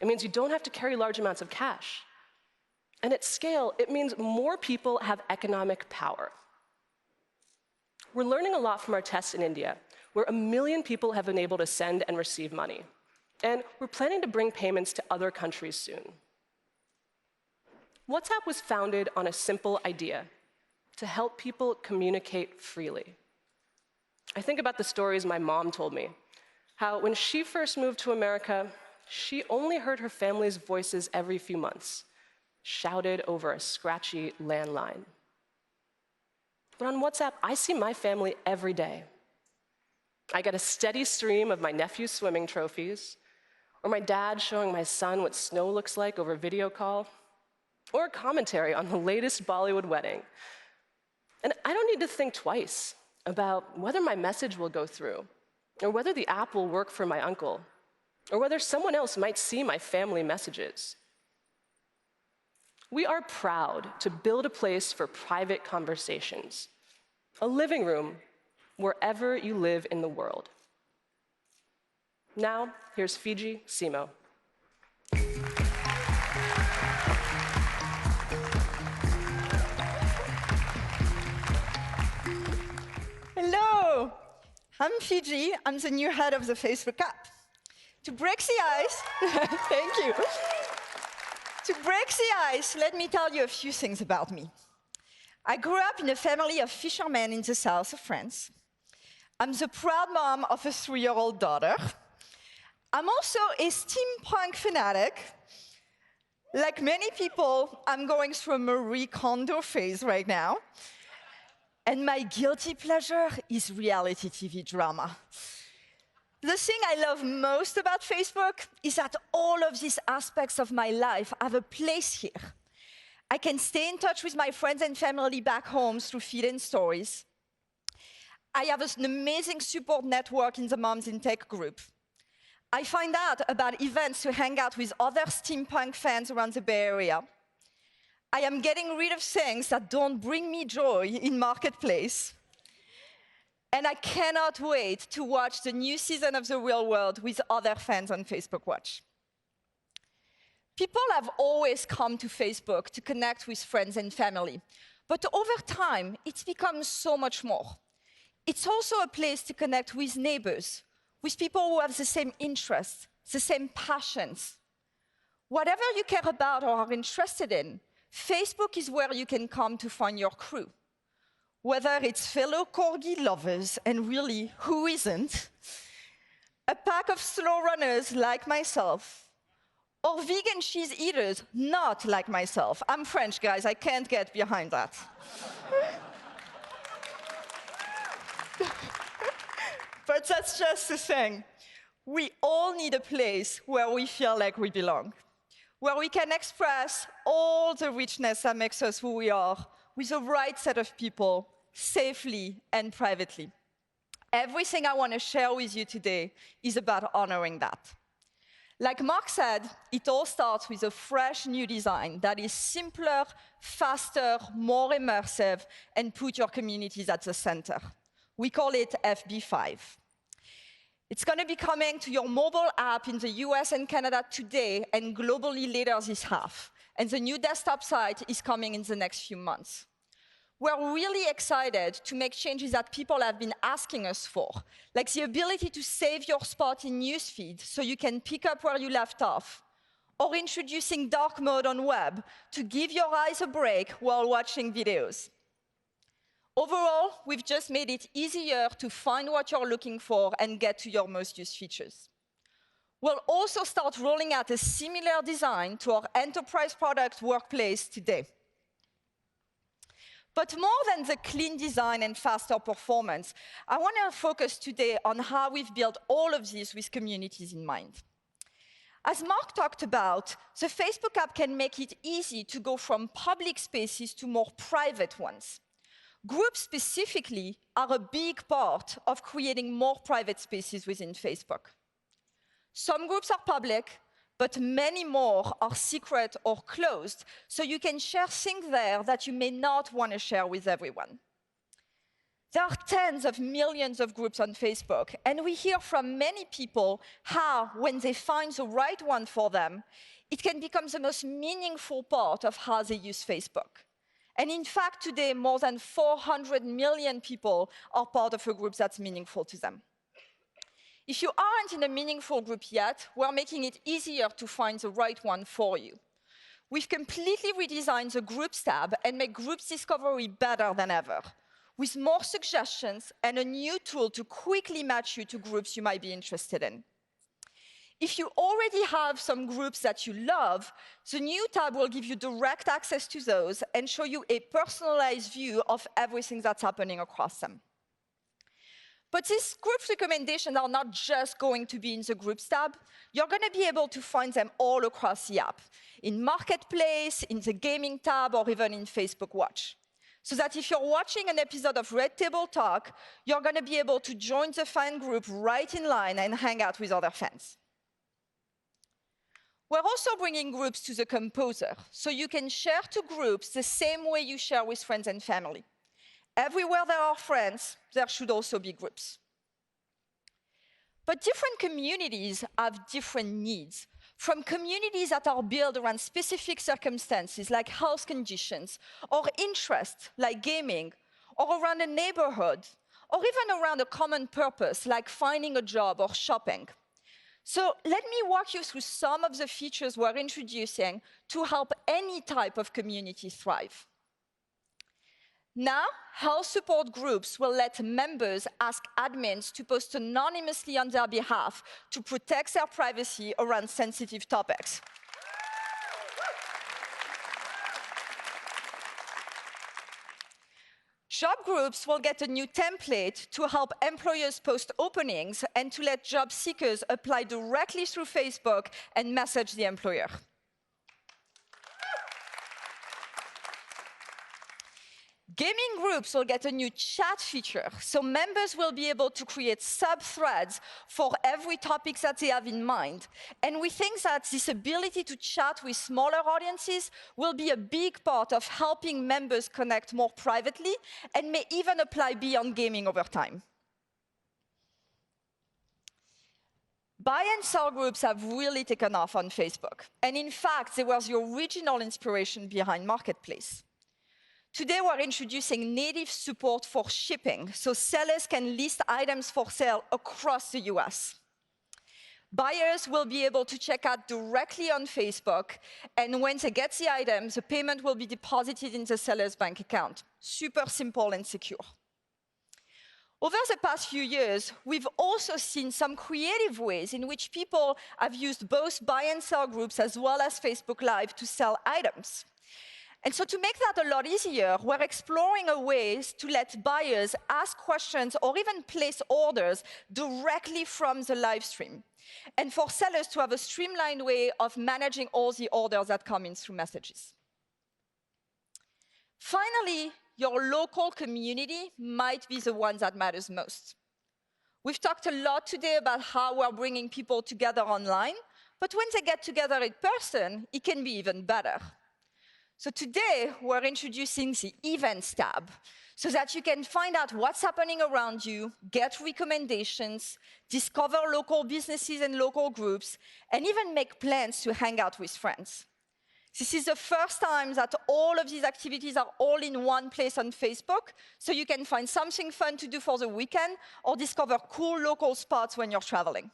It means you don't have to carry large amounts of cash. And at scale, it means more people have economic power. We're learning a lot from our tests in India, where 1 million people have been able to send and receive money. And we're planning to bring payments to other countries soon. WhatsApp was founded on a simple idea: to help people communicate freely. I think about the stories my mom told me, how when she first moved to America, she only heard her family's voices every few months, shouted over a scratchy landline. But on WhatsApp, I see my family every day. I get a steady stream of my nephew's swimming trophies, or my dad showing my son what snow looks like over video call, or a commentary on the latest Bollywood wedding. And I don't need to think twice about whether my message will go through, or whether the app will work for my uncle, or whether someone else might see my family messages. We are proud to build a place for private conversations, a living room wherever you live in the world. Now, here's Fiji Simo. Hello, I'm Fiji. I'm the new head of the Facebook app. To break the ice, thank you. To break the ice, let me tell you a few things about me. I grew up in a family of fishermen in the south of France. I'm the proud mom of a 3-year-old daughter. I'm also a steampunk fanatic. Like many people, I'm going through a Marie Kondo phase right now. And my guilty pleasure is reality TV drama. The thing I love most about Facebook is that all of these aspects of my life have a place here. I can stay in touch with my friends and family back home through feed and stories. I have an amazing support network in the Moms in Tech group. I find out about events to hang out with other steampunk fans around the Bay Area. I am getting rid of things that don't bring me joy in Marketplace. And I cannot wait to watch the new season of The Real World with other fans on Facebook Watch. People have always come to Facebook to connect with friends and family. But over time, it's become so much more. it's also a place to connect with neighbors, with people who have the same interests, the same passions. Whatever you care about or are interested in, Facebook is where you can come to find your crew. Whether it's fellow corgi lovers, and really, who isn't? A pack of slow runners like myself, or vegan cheese eaters not like myself. I'm French, guys, I can't get behind that. But that's just the thing. We all need a place where we feel like we belong, where we can express all the richness that makes us who we are with the right set of people, safely and privately. Everything I want to share with you today is about honoring that. Like Mark said, it all starts with a fresh new design that is simpler, faster, more immersive, and put your communities at the center. We call it FB5. It's going to be coming to your mobile app in the US and Canada today, and globally later this half. And the new desktop site is coming in the next few months. We're really excited to make changes that people have been asking us for, like the ability to save your spot in newsfeed so you can pick up where you left off, or introducing dark mode on web to give your eyes a break while watching videos. Overall, we've just made it easier to find what you're looking for and get to your most used features. We'll also start rolling out a similar design to our enterprise product Workplace today. But more than the clean design and faster performance, I want to focus today on how we've built all of this with communities in mind. As Mark talked about, the Facebook app can make it easy to go from public spaces to more private ones. Groups specifically are a big part of creating more private spaces within Facebook. Some groups are public, but many more are secret or closed, so you can share things there that you may not want to share with everyone. There are tens of millions of groups on Facebook, and we hear from many people how, when they find the right one for them, it can become the most meaningful part of how they use Facebook. And in fact, today, more than 400 million people are part of a group that's meaningful to them. If you aren't in a meaningful group yet, we're making it easier to find the right one for you. We've completely redesigned the Groups tab and make groups discovery better than ever, with more suggestions and a new tool to quickly match you to groups you might be interested in. If you already have some groups that you love, the new tab will give you direct access to those and show you a personalized view of everything that's happening across them. But these group recommendations are not just going to be in the Groups tab. You're going to be able to find them all across the app, in Marketplace, in the Gaming tab, or even in Facebook Watch. So that if you're watching an episode of Red Table Talk, you're going to be able to join the fan group right in line and hang out with other fans. We're also bringing groups to the Composer, so you can share to groups the same way you share with friends and family. Everywhere there are friends, there should also be groups. But different communities have different needs, from communities that are built around specific circumstances like health conditions, or interests like gaming, or around a neighborhood, or even around a common purpose like finding a job or shopping. So let me walk you through some of the features we're introducing to help any type of community thrive. Now, health support groups will let members ask admins to post anonymously on their behalf to protect their privacy around sensitive topics. Job groups will get a new template to help employers post openings and to let job seekers apply directly through Facebook and message the employer. Gaming groups will get a new chat feature, so members will be able to create sub-threads for every topic that they have in mind. And we think that this ability to chat with smaller audiences will be a big part of helping members connect more privately and may even apply beyond gaming over time. Buy and sell groups have really taken off on Facebook. And in fact, they were the original inspiration behind Marketplace. Today, we're introducing native support for shipping, so sellers can list items for sale across the US. Buyers will be able to check out directly on Facebook, and when they get the items, the payment will be deposited in the seller's bank account. Super simple and secure. Over the past few years, we've also seen some creative ways in which people have used both buy and sell groups as well as Facebook Live to sell items. And so to make that a lot easier, we're exploring ways to let buyers ask questions or even place orders directly from the live stream, and for sellers to have a streamlined way of managing all the orders that come in through messages. Finally, your local community might be the one that matters most. We've talked a lot today about how we're bringing people together online, but when they get together in person, it can be even better. So today, we're introducing the Events tab, so that you can find out what's happening around you, get recommendations, discover local businesses and local groups, and even make plans to hang out with friends. This is the first time that all of these activities are all in one place on Facebook, so you can find something fun to do for the weekend or discover cool local spots when you're traveling.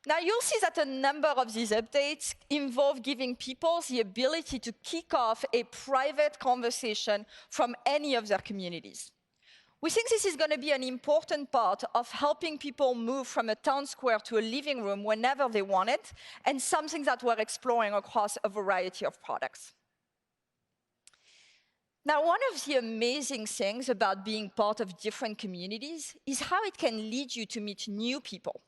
Now, you'll see that a number of these updates involve giving people the ability to kick off a private conversation from any of their communities. We think this is going to be an important part of helping people move from a town square to a living room whenever they want it, and something that we're exploring across a variety of products. Now, one of the amazing things about being part of different communities is how it can lead you to meet new people.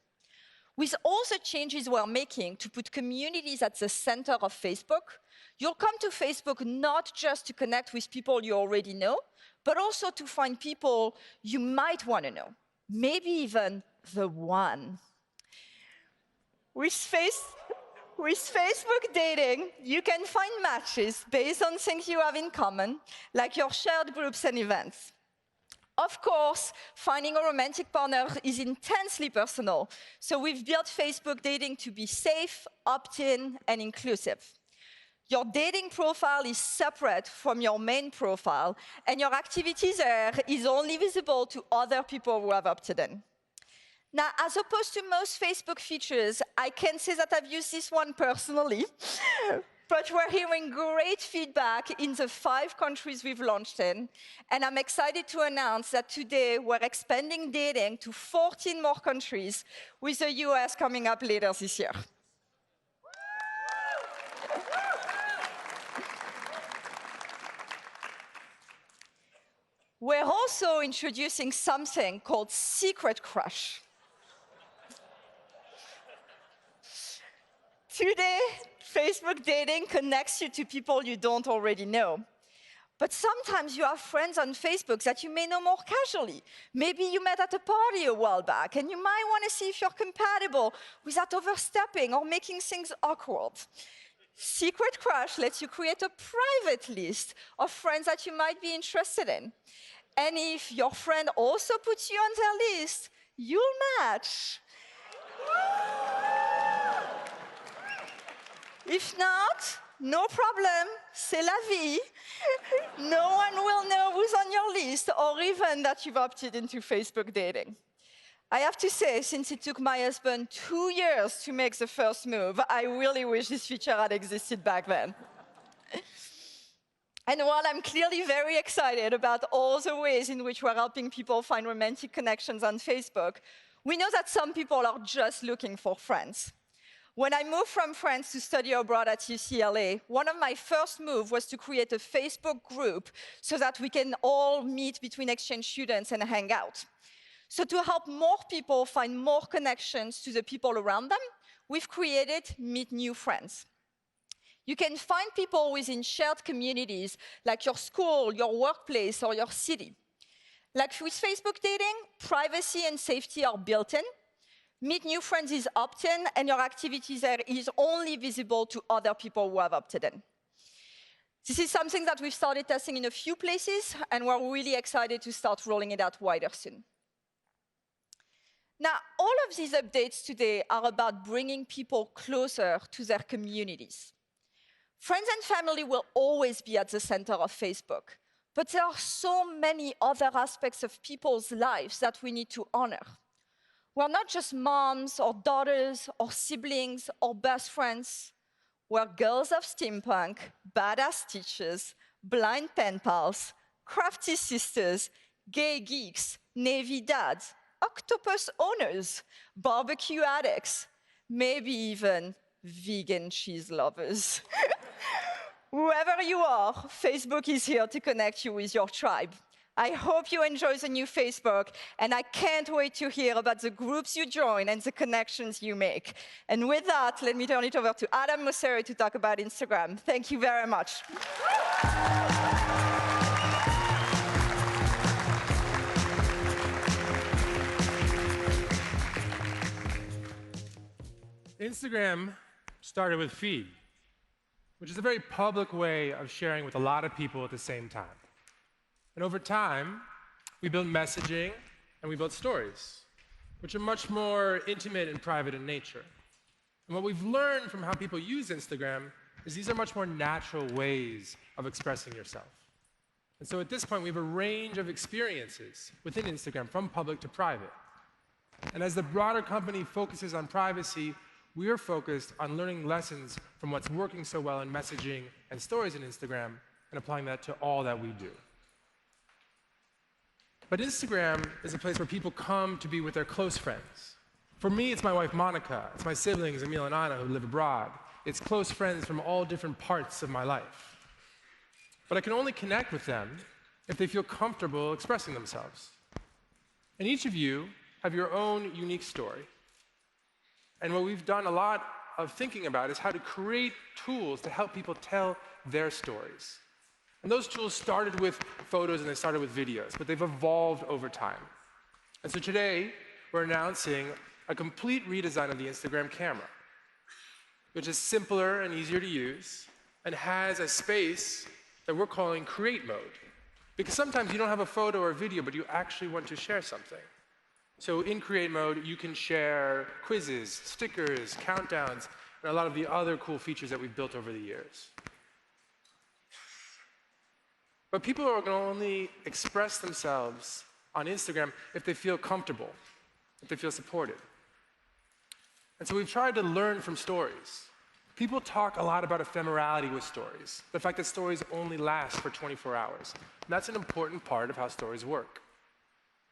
With all the changes we're making to put communities at the center of Facebook, you'll come to Facebook not just to connect with people you already know, but also to find people you might want to know, maybe even the one. With Facebook dating, you can find matches based on things you have in common, like your shared groups and events. Of course, finding a romantic partner is intensely personal, so we've built Facebook dating to be safe, opt-in, and inclusive. Your dating profile is separate from your main profile, and your activity there is only visible to other people who have opted in. Now, as opposed to most Facebook features, I can say that I've used this one personally, but we're hearing great feedback in the 5 countries we've launched in, and I'm excited to announce that today we're expanding dating to 14 more countries, with the US coming up later this year. We're also introducing something called Secret Crush. Today, Facebook dating connects you to people you don't already know. But sometimes you have friends on Facebook that you may know more casually. Maybe you met at a party a while back, and you might want to see if you're compatible without overstepping or making things awkward. Secret Crush lets you create a private list of friends that you might be interested in. And if your friend also puts you on their list, you'll match. If not, no problem, c'est la vie. No one will know who's on your list or even that you've opted into Facebook dating. I have to say, since it took my husband 2 years to make the first move, I really wish this feature had existed back then. And while I'm clearly very excited about all the ways in which we're helping people find romantic connections on Facebook, we know that some people are just looking for friends. When I moved from France to study abroad at UCLA, one of my first moves was to create a Facebook group so that we can all meet between exchange students and hang out. So to help more people find more connections to the people around them, we've created Meet New Friends. You can find people within shared communities, like your school, your workplace, or your city. Like with Facebook dating, privacy and safety are built in. Meet New Friends is opt-in, and your activity there is only visible to other people who have opted in. This is something that we've started testing in a few places, and we're really excited to start rolling it out wider soon. Now, all of these updates today are about bringing people closer to their communities. Friends and family will always be at the center of Facebook, but there are so many other aspects of people's lives that we need to honor. We're not just moms or daughters or siblings or best friends. We're girls of steampunk, badass teachers, blind pen pals, crafty sisters, gay geeks, Navy dads, octopus owners, barbecue addicts, maybe even vegan cheese lovers. Whoever you are, Facebook is here to connect you with your tribe. I hope you enjoy the new Facebook, and I can't wait to hear about the groups you join and the connections you make. And with that, let me turn it over to Adam Mosseri to talk about Instagram. Thank you very much. Instagram started with feed, which is a very public way of sharing with a lot of people at the same time. And over time, we built messaging and we built stories, which are much more intimate and private in nature. And what we've learned from how people use Instagram is these are much more natural ways of expressing yourself. And so at this point, we have a range of experiences within Instagram, from public to private. And as the broader company focuses on privacy, we are focused on learning lessons from what's working so well in messaging and stories in Instagram and applying that to all that we do. But Instagram is a place where people come to be with their close friends. For me, it's my wife, Monica. It's my siblings, Emil and Anna, who live abroad. It's close friends from all different parts of my life. But I can only connect with them if they feel comfortable expressing themselves. And each of you have your own unique story. And what we've done a lot of thinking about is how to create tools to help people tell their stories. And those tools started with photos and they started with videos, but they've evolved over time. And so today, we're announcing a complete redesign of the Instagram camera, which is simpler and easier to use and has a space that we're calling Create Mode. Because sometimes you don't have a photo or a video, but you actually want to share something. So in Create Mode, you can share quizzes, stickers, countdowns, and a lot of the other cool features that we've built over the years. But people are going to only express themselves on Instagram if they feel comfortable, if they feel supported. And so we've tried to learn from stories. People talk a lot about ephemerality with stories, the fact that stories only last for 24 hours. And that's an important part of how stories work.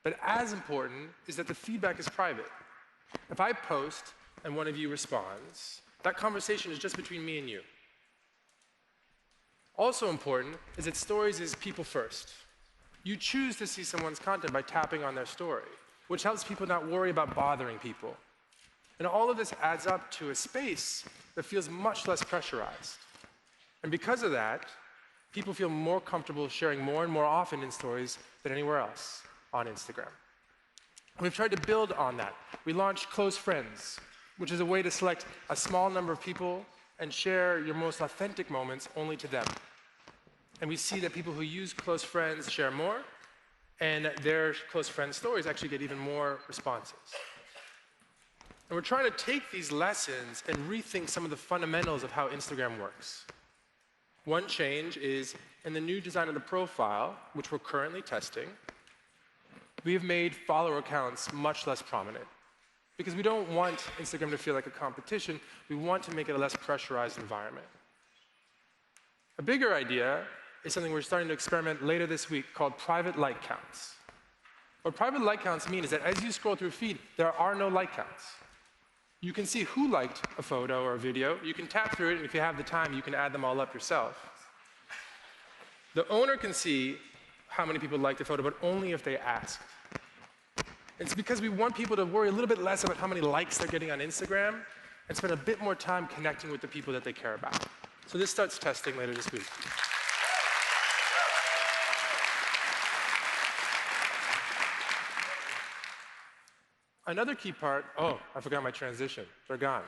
But as important is that the feedback is private. If I post and one of you responds, that conversation is just between me and you. Also important is that stories is people first. You choose to see someone's content by tapping on their story, which helps people not worry about bothering people. And all of this adds up to a space that feels much less pressurized. And because of that, people feel more comfortable sharing more and more often in stories than anywhere else on Instagram. We've tried to build on that. We launched Close Friends, which is a way to select a small number of people and share your most authentic moments only to them. And we see that people who use Close Friends share more, and their close friend stories actually get even more responses. And we're trying to take these lessons and rethink some of the fundamentals of how Instagram works. One change is in the new design of the profile, which we're currently testing, we have made follower accounts much less prominent. Because we don't want Instagram to feel like a competition, we want to make it a less pressurized environment. A bigger idea is something we're starting to experiment later this week called private like counts. What private like counts mean is that as you scroll through feed, there are no like counts. You can see who liked a photo or a video. You can tap through it, and if you have the time, you can add them all up yourself. The owner can see how many people liked the photo, but only if they asked. It's because we want people to worry a little bit less about how many likes they're getting on Instagram and spend a bit more time connecting with the people that they care about. So this starts testing later this week. Another key part, oh, I forgot my transition. They're gone.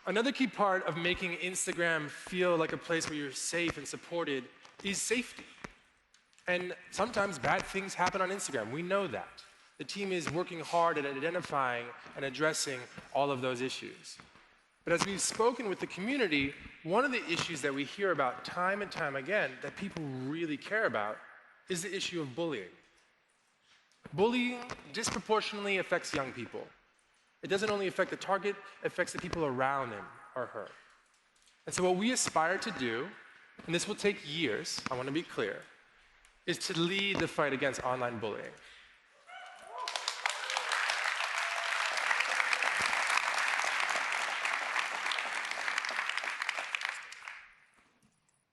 Another key part of making Instagram feel like a place where you're safe and supported is safety. And sometimes bad things happen on Instagram. We know that. The team is working hard at identifying and addressing all of those issues. But as we've spoken with the community, one of the issues that we hear about time and time again that people really care about is the issue of bullying. Bullying disproportionately affects young people. It doesn't only affect the target, it affects the people around him or her. And so what we aspire to do, and this will take years, I want to be clear, is to lead the fight against online bullying.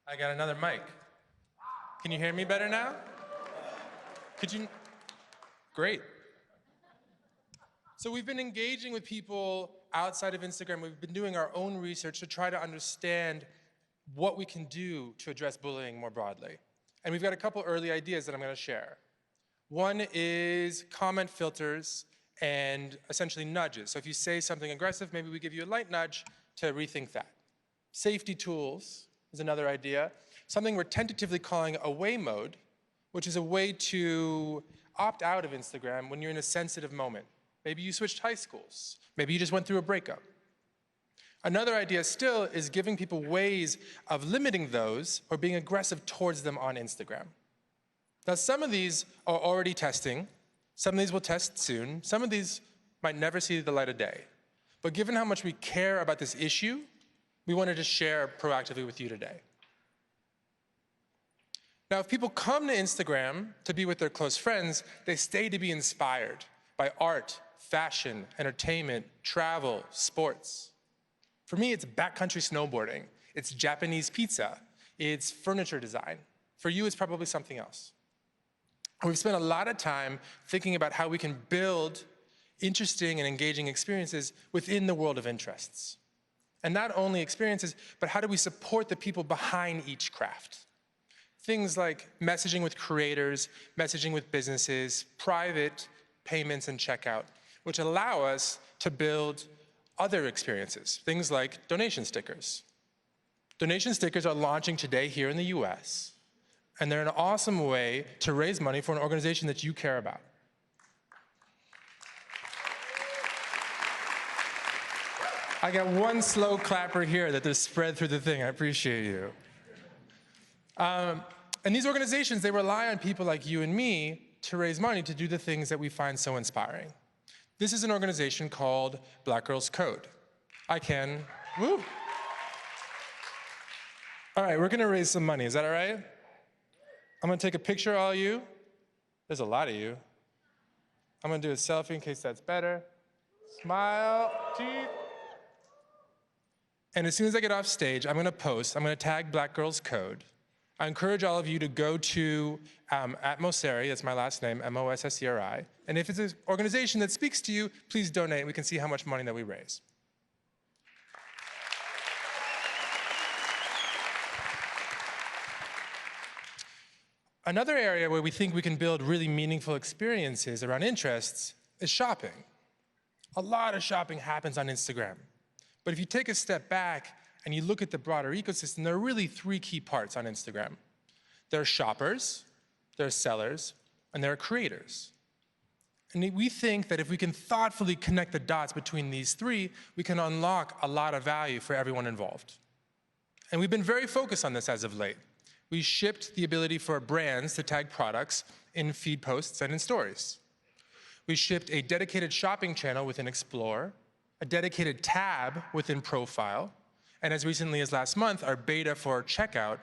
I got another mic. Can you hear me better now? Could you? Great. So we've been engaging with people outside of Instagram. We've been doing our own research to try to understand what we can do to address bullying more broadly. And we've got a couple early ideas that I'm going to share. One is comment filters and essentially nudges. So if you say something aggressive, maybe we give you a light nudge to rethink that. Safety tools is another idea. Something we're tentatively calling away mode, which is a way to opt out of Instagram when you're in a sensitive moment. Maybe you switched high schools. Maybe you just went through a breakup. Another idea still is giving people ways of limiting those or being aggressive towards them on Instagram. Now, some of these are already testing. Some of these will test soon. Some of these might never see the light of day. But given how much we care about this issue, we wanted to share proactively with you today. Now, if people come to Instagram to be with their close friends, they stay to be inspired by art, fashion, entertainment, travel, sports. For me, it's backcountry snowboarding, it's Japanese pizza, it's furniture design. For you, it's probably something else. We've spent a lot of time thinking about how we can build interesting and engaging experiences within the world of interests. And not only experiences, but how do we support the people behind each craft? Things like messaging with creators, messaging with businesses, private payments and checkout, which allow us to build other experiences, things like donation stickers. Donation stickers are launching today here in the US, and they're an awesome way to raise money for an organization that you care about. I got one slow clapper here that just spread through the thing. I appreciate you. And these organizations, they rely on people like you and me to raise money to do the things that we find so inspiring. This is an organization called Black Girls Code. Woo. All right, we're gonna raise some money, is that all right? I'm gonna take a picture of all you. There's a lot of you. I'm gonna do a selfie in case that's better. Smile, teeth. And as soon as I get off stage, I'm gonna tag Black Girls Code. I encourage all of you to go to @Mosseri, that's my last name, M-O-S-S-E-R-I. And if it's an organization that speaks to you, please donate. We can see how much money that we raise. Another area where we think we can build really meaningful experiences around interests is shopping. A lot of shopping happens on Instagram. But if you take a step back and you look at the broader ecosystem, there are really three key parts on Instagram. There are shoppers, there are sellers, and there are creators. And we think that if we can thoughtfully connect the dots between these three, we can unlock a lot of value for everyone involved. And we've been very focused on this as of late. We shipped the ability for brands to tag products in feed posts and in stories. We shipped a dedicated shopping channel within Explore, a dedicated tab within Profile, and as recently as last month, our beta for checkout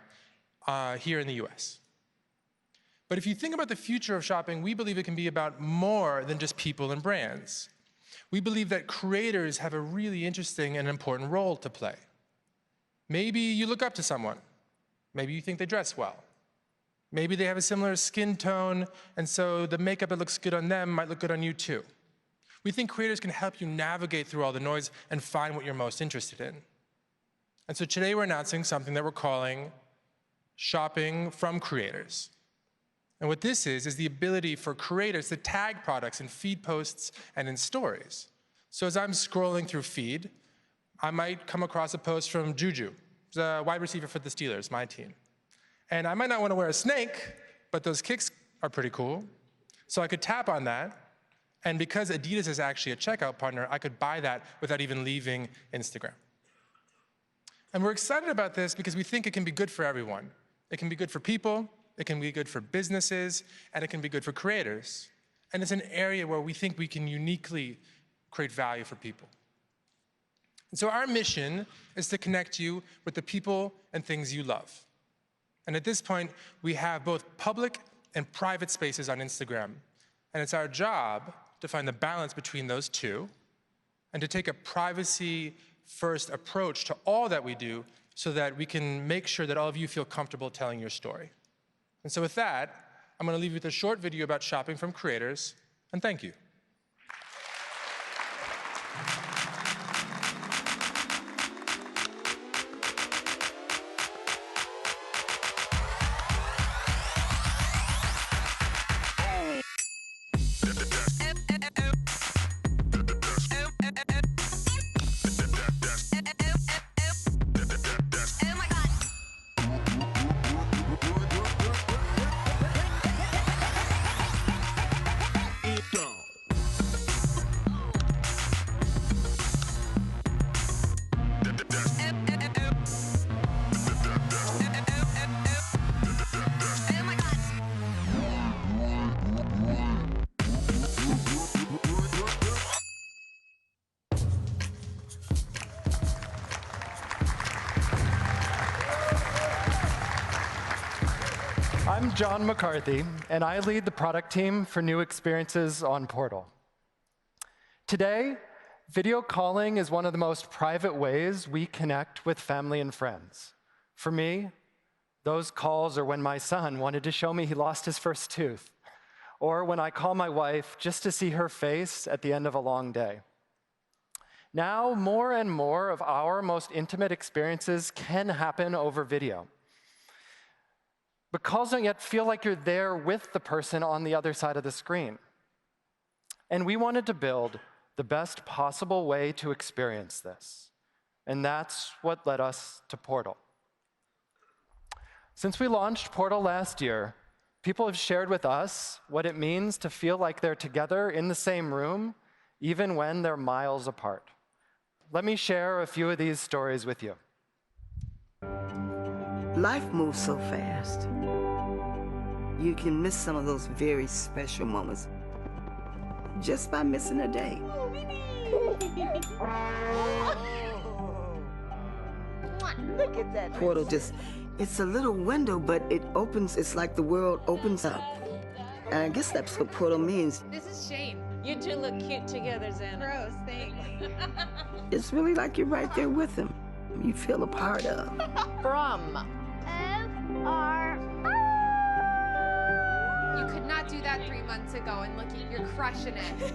here in the US. But if you think about the future of shopping, we believe it can be about more than just people and brands. We believe that creators have a really interesting and important role to play. Maybe you look up to someone. Maybe you think they dress well. Maybe they have a similar skin tone, and so the makeup that looks good on them might look good on you too. We think creators can help you navigate through all the noise and find what you're most interested in. And so today we're announcing something that we're calling Shopping from Creators. And what this is the ability for creators to tag products in feed posts and in stories. So as I'm scrolling through feed, I might come across a post from Juju, the wide receiver for the Steelers, my team. And I might not want to wear a snake, but those kicks are pretty cool. So I could tap on that, and because Adidas is actually a checkout partner, I could buy that without even leaving Instagram. And we're excited about this because we think it can be good for everyone. It can be good for people, it can be good for businesses, and it can be good for creators. And it's an area where we think we can uniquely create value for people. And so our mission is to connect you with the people and things you love. And at this point, we have both public and private spaces on Instagram. And it's our job to find the balance between those two and to take a privacy-first approach to all that we do so that we can make sure that all of you feel comfortable telling your story. And so with that, I'm going to leave you with a short video about shopping from creators, and thank you. I'm John McCarthy, and I lead the product team for new experiences on Portal. Today, video calling is one of the most private ways we connect with family and friends. For me, those calls are when my son wanted to show me he lost his first tooth, or when I call my wife just to see her face at the end of a long day. Now, more and more of our most intimate experiences can happen over video. But calls don't yet feel like you're there with the person on the other side of the screen. And we wanted to build the best possible way to experience this. And that's what led us to Portal. Since we launched Portal last year, people have shared with us what it means to feel like they're together in the same room, even when they're miles apart. Let me share a few of these stories with you. Life moves so fast. You can miss some of those very special moments just by missing a day. Look at that. Portal it's a little window, but it opens, it's like the world opens up. And I guess that's what Portal means. This is Shane. You two look cute together, Xana. Gross, thanks. It's really like you're right there with him. You feel a part of. From F-R. You could not do that 3 months ago, and look, you're crushing it.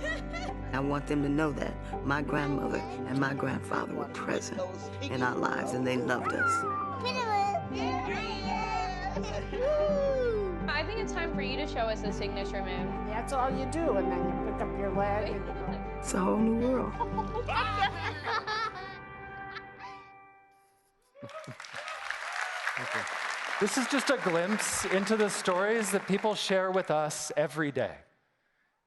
I want them to know that my grandmother and my grandfather were present in our lives, and they loved us. I think it's time for you to show us a signature move. That's all you do, and then you pick up your leg. And... It's a whole new world. Okay. This is just a glimpse into the stories that people share with us every day.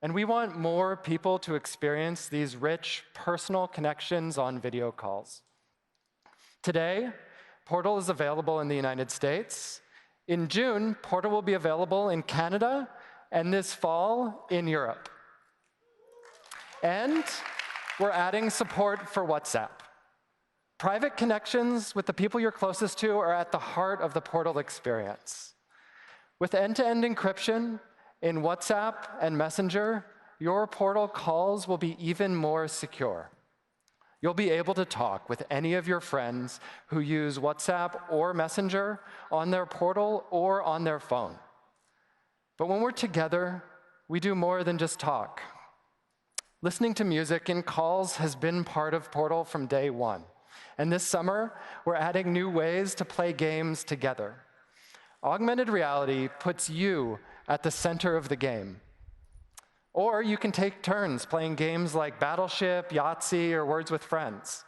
And we want more people to experience these rich, personal connections on video calls. Today, Portal is available in the United States. In June, Portal will be available in Canada, and this fall in Europe. And we're adding support for WhatsApp. Private connections with the people you're closest to are at the heart of the Portal experience. With end-to-end encryption in WhatsApp and Messenger, your Portal calls will be even more secure. You'll be able to talk with any of your friends who use WhatsApp or Messenger on their Portal or on their phone. But when we're together, we do more than just talk. Listening to music in calls has been part of Portal from day one. And this summer, we're adding new ways to play games together. Augmented reality puts you at the center of the game. Or you can take turns playing games like Battleship, Yahtzee, or Words with Friends.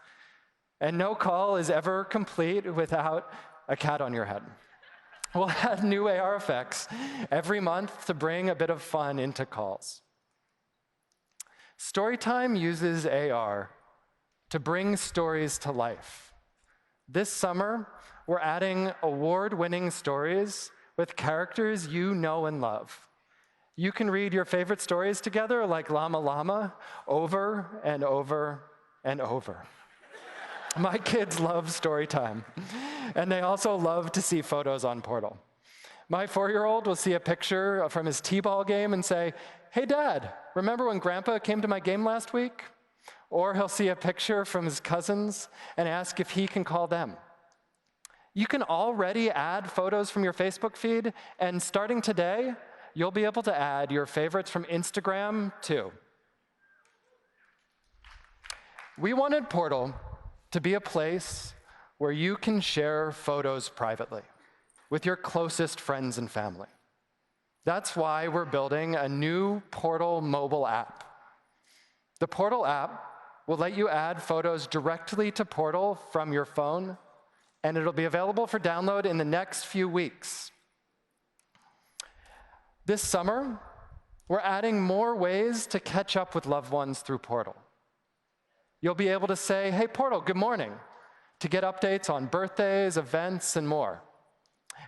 And no call is ever complete without a cat on your head. We'll add new AR effects every month to bring a bit of fun into calls. Storytime uses AR to bring stories to life. This summer, we're adding award-winning stories with characters you know and love. You can read your favorite stories together like Llama Llama over and over and over. My kids love story time, and they also love to see photos on Portal. My 4-year-old will see a picture from his t-ball game and say, "Hey, Dad, remember when Grandpa came to my game last week?" Or he'll see a picture from his cousins and ask if he can call them. You can already add photos from your Facebook feed, and starting today, you'll be able to add your favorites from Instagram, too. We wanted Portal to be a place where you can share photos privately with your closest friends and family. That's why we're building a new Portal mobile app. The Portal app will let you add photos directly to Portal from your phone, and it'll be available for download in the next few weeks. This summer, we're adding more ways to catch up with loved ones through Portal. You'll be able to say, "Hey, Portal, good morning," to get updates on birthdays, events, and more.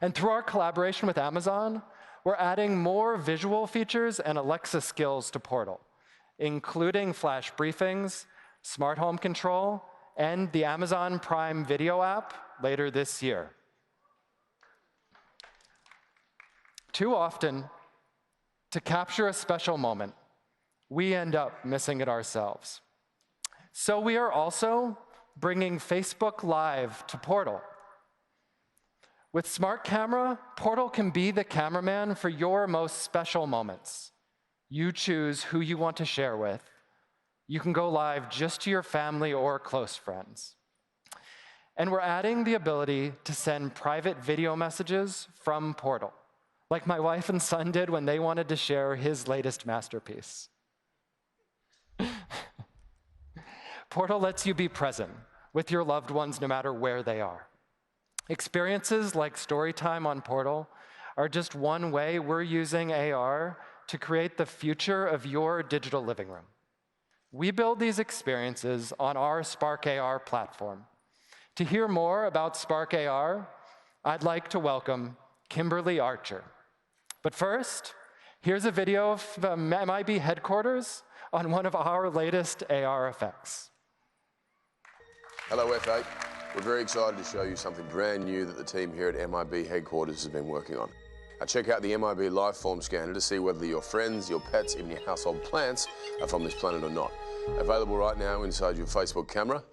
And through our collaboration with Amazon, we're adding more visual features and Alexa skills to Portal, including flash briefings, smart home control, and the Amazon Prime Video app later this year. Too often, to capture a special moment, we end up missing it ourselves. So we are also bringing Facebook Live to Portal. With Smart Camera, Portal can be the cameraman for your most special moments. You choose who you want to share with. You can go live just to your family or close friends. And we're adding the ability to send private video messages from Portal, like my wife and son did when they wanted to share his latest masterpiece. Portal lets you be present with your loved ones no matter where they are. Experiences like Storytime on Portal are just one way we're using AR to create the future of your digital living room. We build these experiences on our Spark AR platform. To hear more about Spark AR, I'd like to welcome Kimberly Archer. But first, here's a video from MIB headquarters on one of our latest AR effects. Hello, F8. We're very excited to show you something brand new that the team here at MIB headquarters has been working on. Now check out the MIB Lifeform Scanner to see whether your friends, your pets, even your household plants are from this planet or not. Available right now inside your Facebook camera.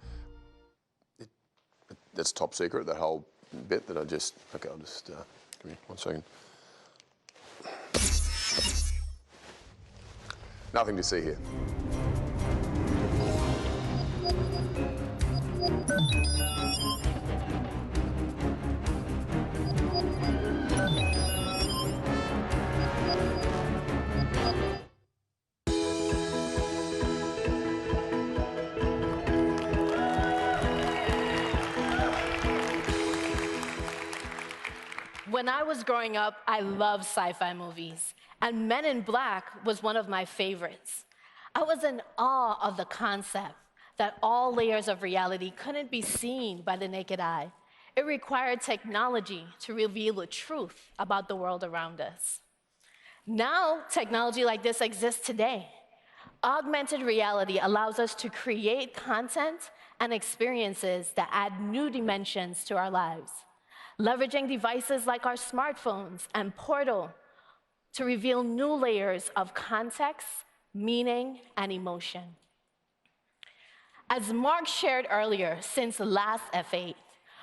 That's top secret, that whole bit that I just... Okay, I'll just... give me 1 second. Nothing to see here. When I was growing up, I loved sci-fi movies, and Men in Black was one of my favorites. I was in awe of the concept that all layers of reality couldn't be seen by the naked eye. It required technology to reveal the truth about the world around us. Now, technology like this exists today. Augmented reality allows us to create content and experiences that add new dimensions to our lives, leveraging devices like our smartphones and Portal to reveal new layers of context, meaning, and emotion. As Mark shared earlier, since last F8,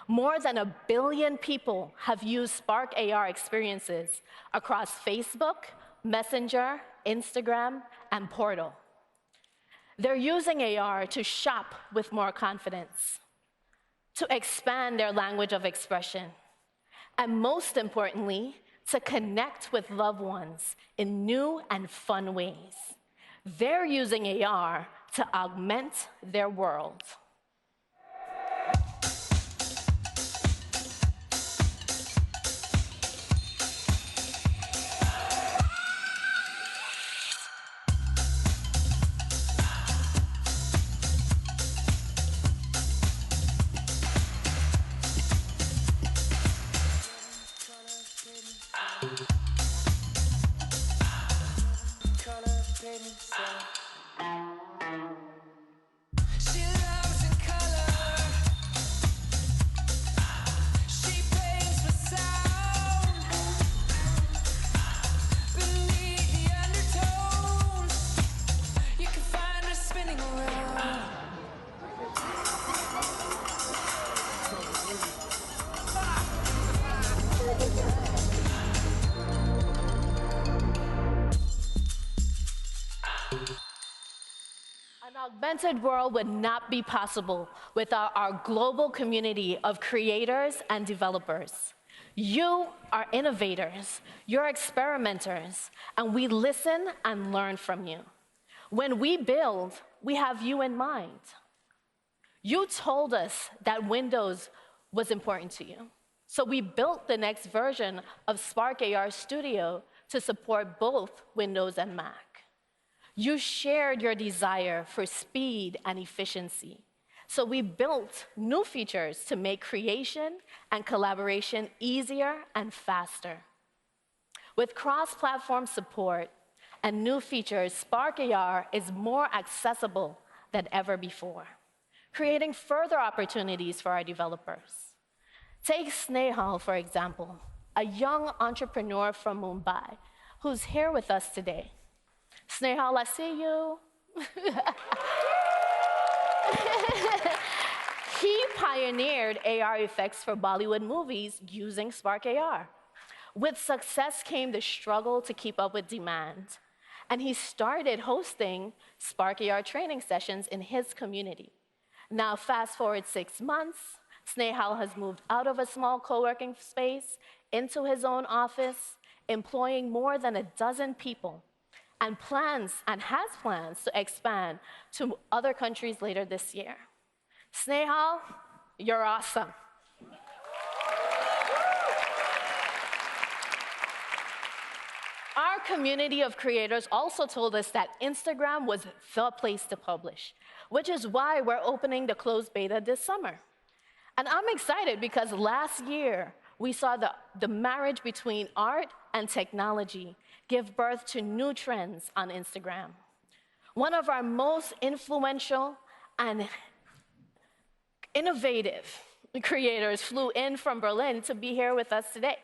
more than 1 billion people have used Spark AR experiences across Facebook, Messenger, Instagram, and Portal. They're using AR to shop with more confidence, to expand their language of expression, and most importantly, to connect with loved ones in new and fun ways. They're using AR to augment their world. Augmented world would not be possible without our global community of creators and developers. You are innovators, you're experimenters, and we listen and learn from you. When we build, we have you in mind. You told us that Windows was important to you, so we built the next version of Spark AR Studio to support both Windows and Mac. You shared your desire for speed and efficiency. So we built new features to make creation and collaboration easier and faster. With cross-platform support and new features, Spark AR is more accessible than ever before, creating further opportunities for our developers. Take Snehal, for example, a young entrepreneur from Mumbai who's here with us today. Snehal, I see you. He pioneered AR effects for Bollywood movies using Spark AR. With success came the struggle to keep up with demand, and he started hosting Spark AR training sessions in his community. Now, fast forward 6 months, Snehal has moved out of a small co-working space into his own office, employing more than a dozen people, and has plans to expand to other countries later this year. Snehal, you're awesome. Our community of creators also told us that Instagram was the place to publish, which is why we're opening the closed beta this summer. And I'm excited because last year, we saw the marriage between art and technology give birth to new trends on Instagram. One of our most influential and innovative creators flew in from Berlin to be here with us today,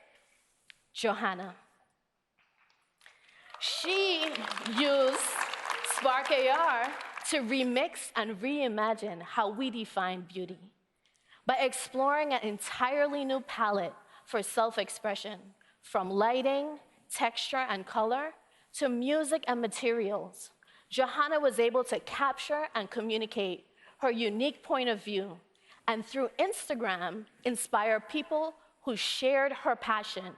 Johanna. She used Spark AR to remix and reimagine how we define beauty by exploring an entirely new palette for self-expression, from lighting, texture, and color, to music and materials. Johanna was able to capture and communicate her unique point of view, and through Instagram, inspire people who shared her passion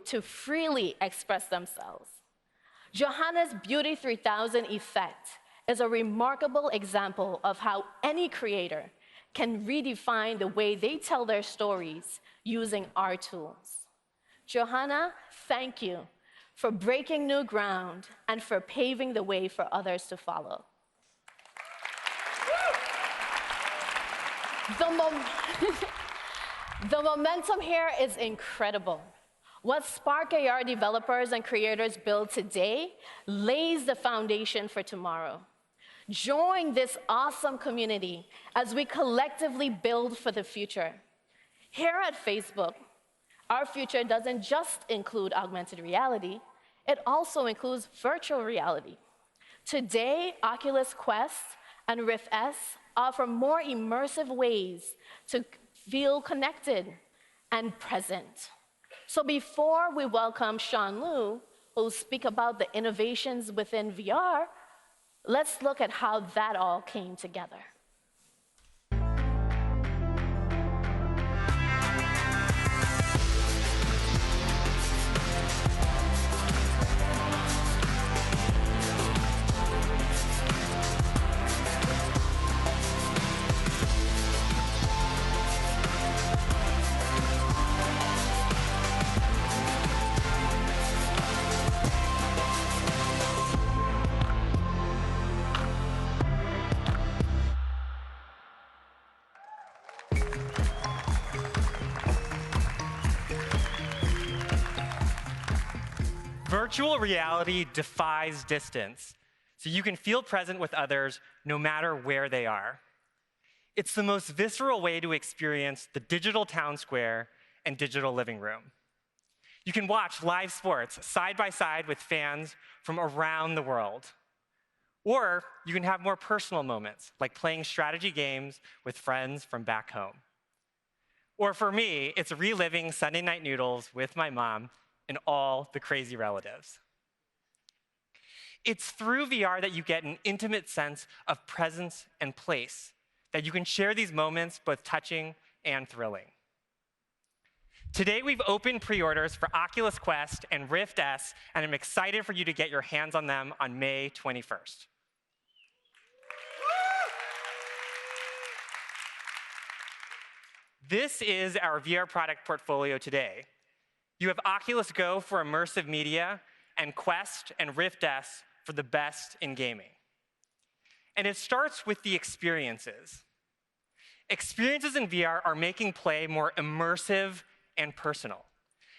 to freely express themselves. Johanna's Beauty 3000 effect is a remarkable example of how any creator can redefine the way they tell their stories using our tools. Johanna, thank you for breaking new ground and for paving the way for others to follow. The momentum here is incredible. What Spark AR developers and creators build today lays the foundation for tomorrow. Join this awesome community as we collectively build for the future. Here at Facebook, our future doesn't just include augmented reality, it also includes virtual reality. Today, Oculus Quest and Rift S offer more immersive ways to feel connected and present. So before we welcome Sean Liu, who will speak about the innovations within VR, let's look at how that all came together. Virtual reality defies distance, so you can feel present with others no matter where they are. It's the most visceral way to experience the digital town square and digital living room. You can watch live sports side by side with fans from around the world. Or you can have more personal moments, like playing strategy games with friends from back home. Or for me, it's reliving Sunday night noodles with my mom and all the crazy relatives. It's through VR that you get an intimate sense of presence and place, that you can share these moments, both touching and thrilling. Today, we've opened pre-orders for Oculus Quest and Rift S, and I'm excited for you to get your hands on them on May 21st. This is our VR product portfolio today. You have Oculus Go for immersive media, and Quest and Rift S for the best in gaming. And it starts with the experiences. Experiences in VR are making play more immersive and personal.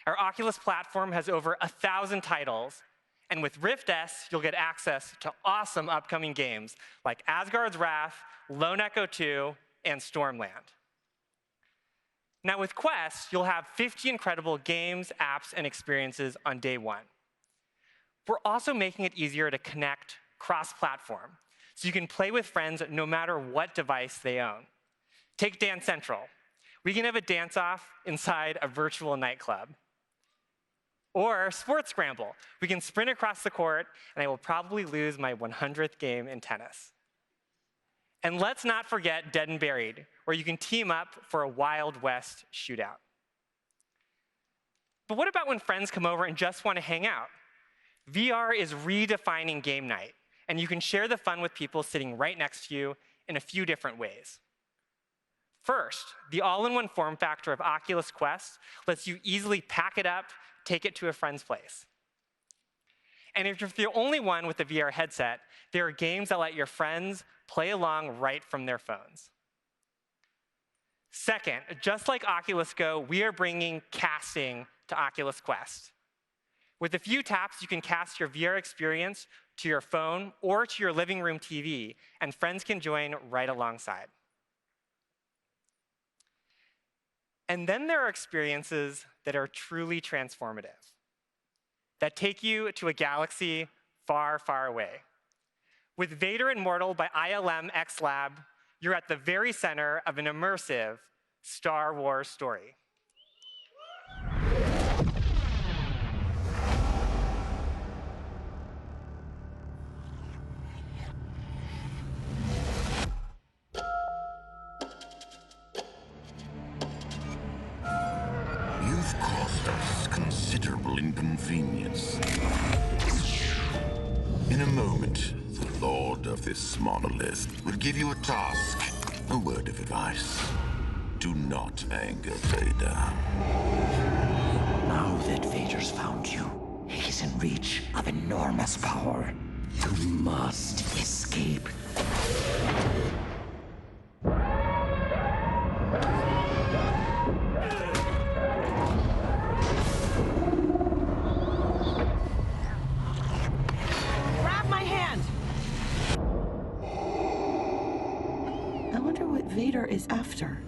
Our Oculus platform has over 1,000 titles, and with Rift S, you'll get access to awesome upcoming games like Asgard's Wrath, Lone Echo 2, and Stormland. Now with Quest, you'll have 50 incredible games, apps, and experiences on day one. We're also making it easier to connect cross-platform, so you can play with friends no matter what device they own. Take Dance Central. We can have a dance-off inside a virtual nightclub. Or Sports Scramble. We can sprint across the court, and I will probably lose my 100th game in tennis. And let's not forget Dead and Buried, where you can team up for a Wild West shootout. But what about when friends come over and just want to hang out? VR is redefining game night, and you can share the fun with people sitting right next to you in a few different ways. First, the all-in-one form factor of Oculus Quest lets you easily pack it up, take it to a friend's place. And if you're the only one with a VR headset, there are games that let your friends play along right from their phones. Second, just like Oculus Go, we are bringing casting to Oculus Quest. With a few taps, you can cast your VR experience to your phone or to your living room TV, and friends can join right alongside. And then there are experiences that are truly transformative, that take you to a galaxy far, far away. With Vader Immortal by ILM X Lab, you're at the very center of an immersive Star Wars story. You've caused us considerable inconvenience. In a moment, the Lord of this monolith will give you a task. A word of advice. Do not anger Vader. Now that Vader's found you, he's in reach of enormous power. You must escape. Grab my hand! I wonder what Vader is after.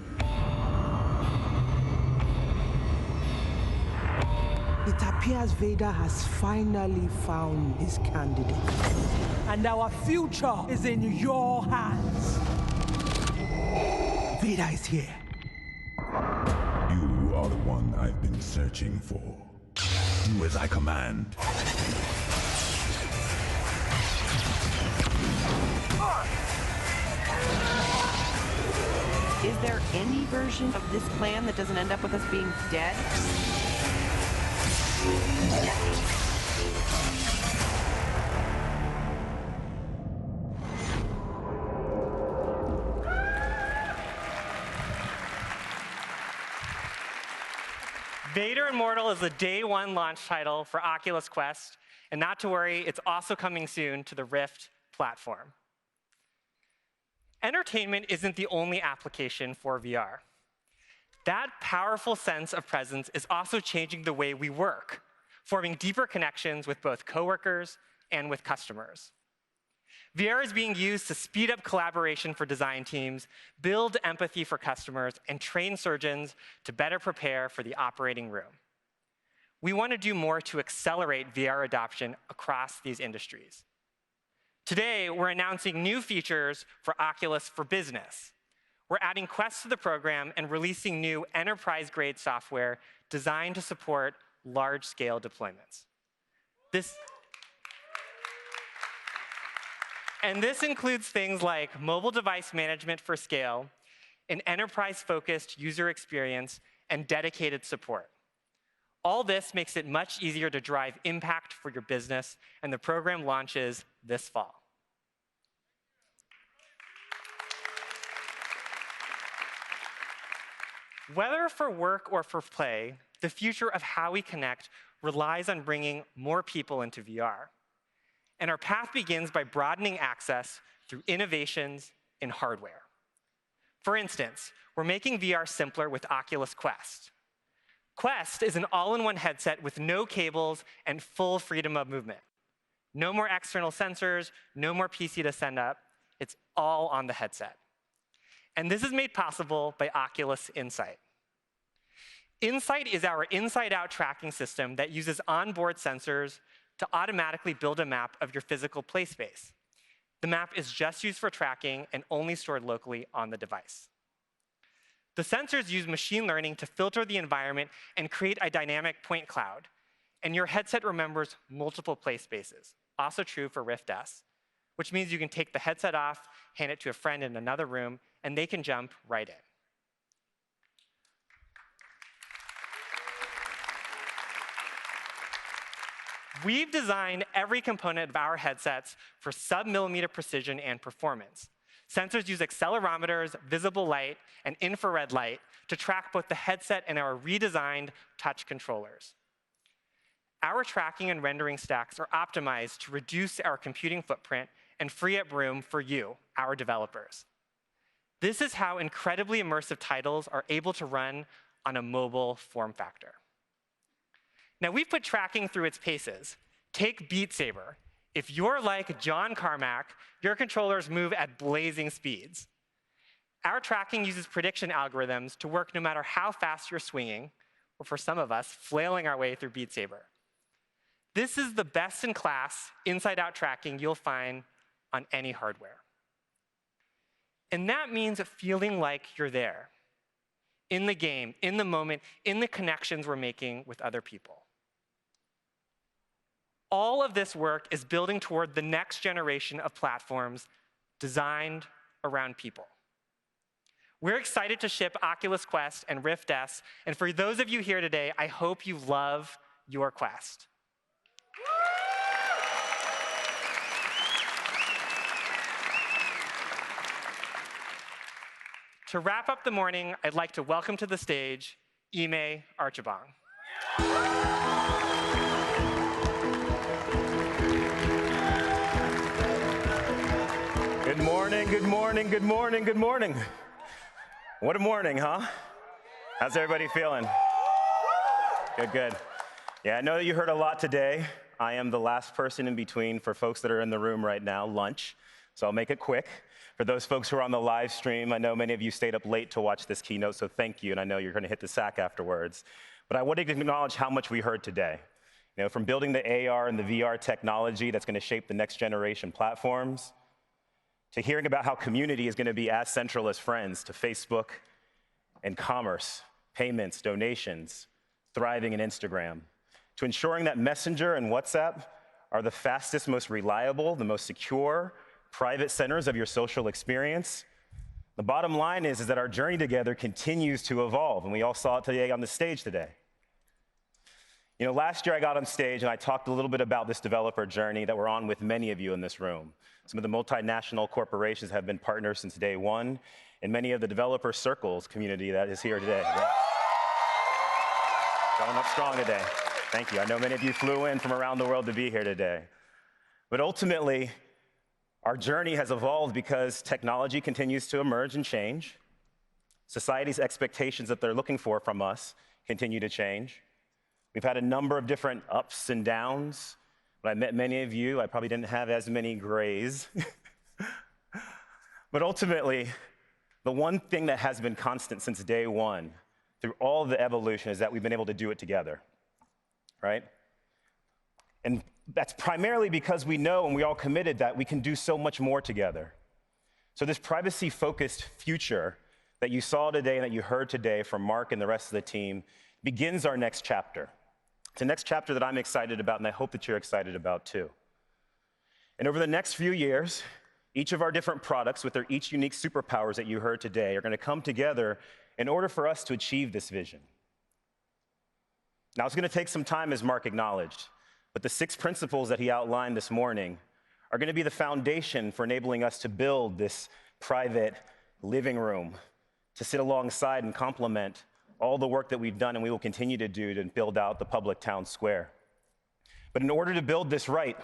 It appears Vader has finally found his candidate. And our future is in your hands. Vader is here. You are the one I've been searching for. Do as I command. Is there any version of this plan that doesn't end up with us being dead? Vader Immortal is the day one launch title for Oculus Quest, and not to worry, it's also coming soon to the Rift platform. Entertainment isn't the only application for VR. That powerful sense of presence is also changing the way we work, forming deeper connections with both coworkers and with customers. VR is being used to speed up collaboration for design teams, build empathy for customers, and train surgeons to better prepare for the operating room. We want to do more to accelerate VR adoption across these industries. Today, we're announcing new features for Oculus for Business. We're adding Quest to the program and releasing new enterprise-grade software designed to support large-scale deployments. And this includes things like mobile device management for scale, an enterprise-focused user experience, and dedicated support. All this makes it much easier to drive impact for your business, and the program launches this fall. Whether for work or for play, the future of how we connect relies on bringing more people into VR. And our path begins by broadening access through innovations in hardware. For instance, we're making VR simpler with Oculus Quest. Quest is an all-in-one headset with no cables and full freedom of movement. No more external sensors, no more PC to send up. It's all on the headset. And this is made possible by Oculus Insight. Insight is our inside-out tracking system that uses onboard sensors to automatically build a map of your physical play space. The map is just used for tracking and only stored locally on the device. The sensors use machine learning to filter the environment and create a dynamic point cloud. And your headset remembers multiple play spaces, also true for Rift S, which means you can take the headset off, hand it to a friend in another room, and they can jump right in. We've designed every component of our headsets for sub-millimeter precision and performance. Sensors use accelerometers, visible light, and infrared light to track both the headset and our redesigned touch controllers. Our tracking and rendering stacks are optimized to reduce our computing footprint and free up room for you, our developers. This is how incredibly immersive titles are able to run on a mobile form factor. Now, we've put tracking through its paces. Take Beat Saber. If you're like John Carmack, your controllers move at blazing speeds. Our tracking uses prediction algorithms to work no matter how fast you're swinging, or for some of us, flailing our way through Beat Saber. This is the best-in-class inside-out tracking you'll find on any hardware. And that means feeling like you're there, in the game, in the moment, in the connections we're making with other people. All of this work is building toward the next generation of platforms designed around people. We're excited to ship Oculus Quest and Rift S, and for those of you here today, I hope you love your Quest. To wrap up the morning, I'd like to welcome to the stage Ime Archibong. Good morning, good morning, good morning, good morning. What a morning, huh? How's everybody feeling? Good, good. Yeah, I know that you heard a lot today. I am the last person in between for folks that are in the room right now, lunch. So I'll make it quick. For those folks who are on the live stream, I know many of you stayed up late to watch this keynote, so thank you, and I know you're going to hit the sack afterwards. But I wanted to acknowledge how much we heard today. You know, from building the AR and the VR technology that's going to shape the next generation platforms, to hearing about how community is going to be as central as friends to Facebook and commerce, payments, donations, thriving in Instagram, to ensuring that Messenger and WhatsApp are the fastest, most reliable, the most secure, private centers of your social experience. The bottom line is that our journey together continues to evolve, and we all saw it today on the stage today. You know, last year I got on stage and I talked a little bit about this developer journey that we're on with many of you in this room. Some of the multinational corporations have been partners since day one, and many of the developer circles community that is here today. Going up strong today. Thank you. I know many of you flew in from around the world to be here today. But ultimately, our journey has evolved because technology continues to emerge and change. Society's expectations that they're looking for from us continue to change. We've had a number of different ups and downs. When I met many of you, I probably didn't have as many grays. But ultimately, the one thing that has been constant since day one through all of the evolution is that we've been able to do it together, right? And that's primarily because we know and we all committed that we can do so much more together. So this privacy-focused future that you saw today and that you heard today from Mark and the rest of the team begins our next chapter. It's the next chapter that I'm excited about, and I hope that you're excited about too. And over the next few years, Each of our different products with their each unique superpowers that you heard today are going to come together in order for us to achieve this vision. Now, it's going to take some time, as Mark acknowledged, but the 6 principles that he outlined this morning are going to be the foundation for enabling us to build this private living room, to sit alongside and complement all the work that we've done and we will continue to do to build out the public town square. But in order to build this right,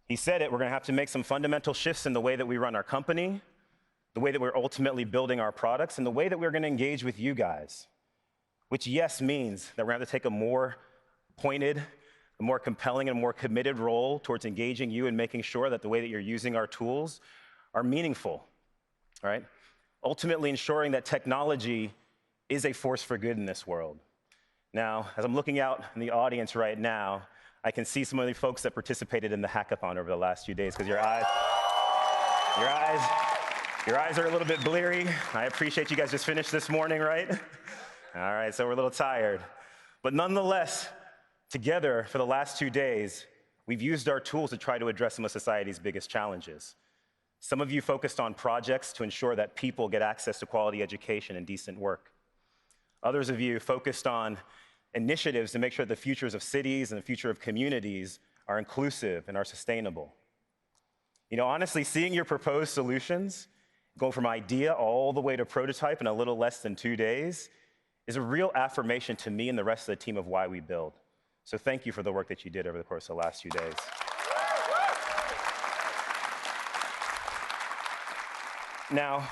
he said it, we're going to have to make some fundamental shifts in the way that we run our company, the way that we're ultimately building our products, and the way that we're going to engage with you guys, which, yes, means that we're going to have to take a more pointed, a more compelling, and more committed role towards engaging you and making sure that the way that you're using our tools are meaningful, right? Ultimately ensuring that technology is a force for good in this world. Now, as I'm looking out in the audience right now, I can see some of the folks that participated in the hackathon over the last few days, because your eyes are a little bit bleary. I appreciate you guys just finished this morning, right? All right, so we're a little tired. But nonetheless, together for the last 2 days, we've used our tools to try to address some of society's biggest challenges. Some of you focused on projects to ensure that people get access to quality education and decent work. Others of you focused on initiatives to make sure the futures of cities and the future of communities are inclusive and are sustainable. You know, honestly, seeing your proposed solutions go from idea all the way to prototype in a little less than 2 days is a real affirmation to me and the rest of the team of why we build. So thank you for the work that you did over the course of the last few days. Now,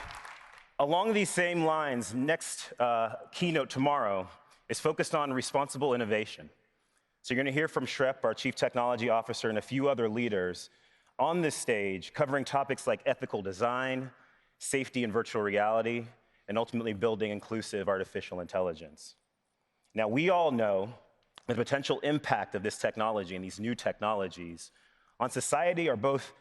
along these same lines, next keynote tomorrow is focused on responsible innovation. So you're going to hear from Shrep, our Chief Technology Officer, and a few other leaders on this stage covering topics like ethical design, safety and virtual reality, and ultimately building inclusive artificial intelligence. Now, we all know the potential impact of this technology and these new technologies on society are both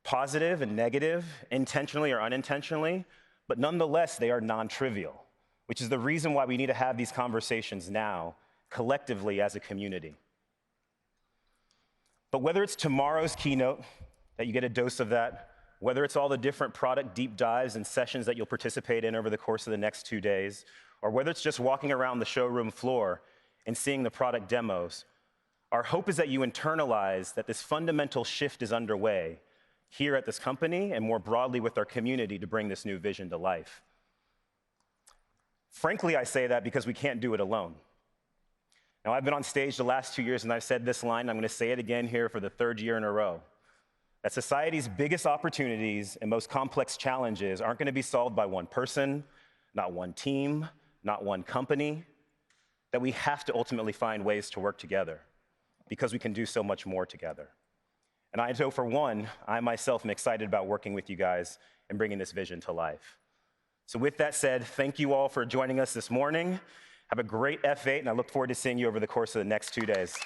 positive and negative, intentionally or unintentionally, but nonetheless, they are non-trivial, which is the reason why we need to have these conversations now, collectively as a community. But whether it's tomorrow's keynote, that you get a dose of that, whether it's all the different product deep dives and sessions that you'll participate in over the course of the next 2 days, or whether it's just walking around the showroom floor and seeing the product demos, our hope is that you internalize that this fundamental shift is underway here at this company and more broadly with our community to bring this new vision to life. Frankly, I say that because we can't do it alone. Now, I've been on stage the last 2 years and I've said this line, and I'm going to say it again here for the 3rd year in a row, that society's biggest opportunities and most complex challenges aren't going to be solved by one person, not one team, not one company, that we have to ultimately find ways to work together because we can do so much more together. And I know for one, I myself am excited about working with you guys and bringing this vision to life. So with that said, thank you all for joining us this morning. Have a great F8, and I look forward to seeing you over the course of the next 2 days.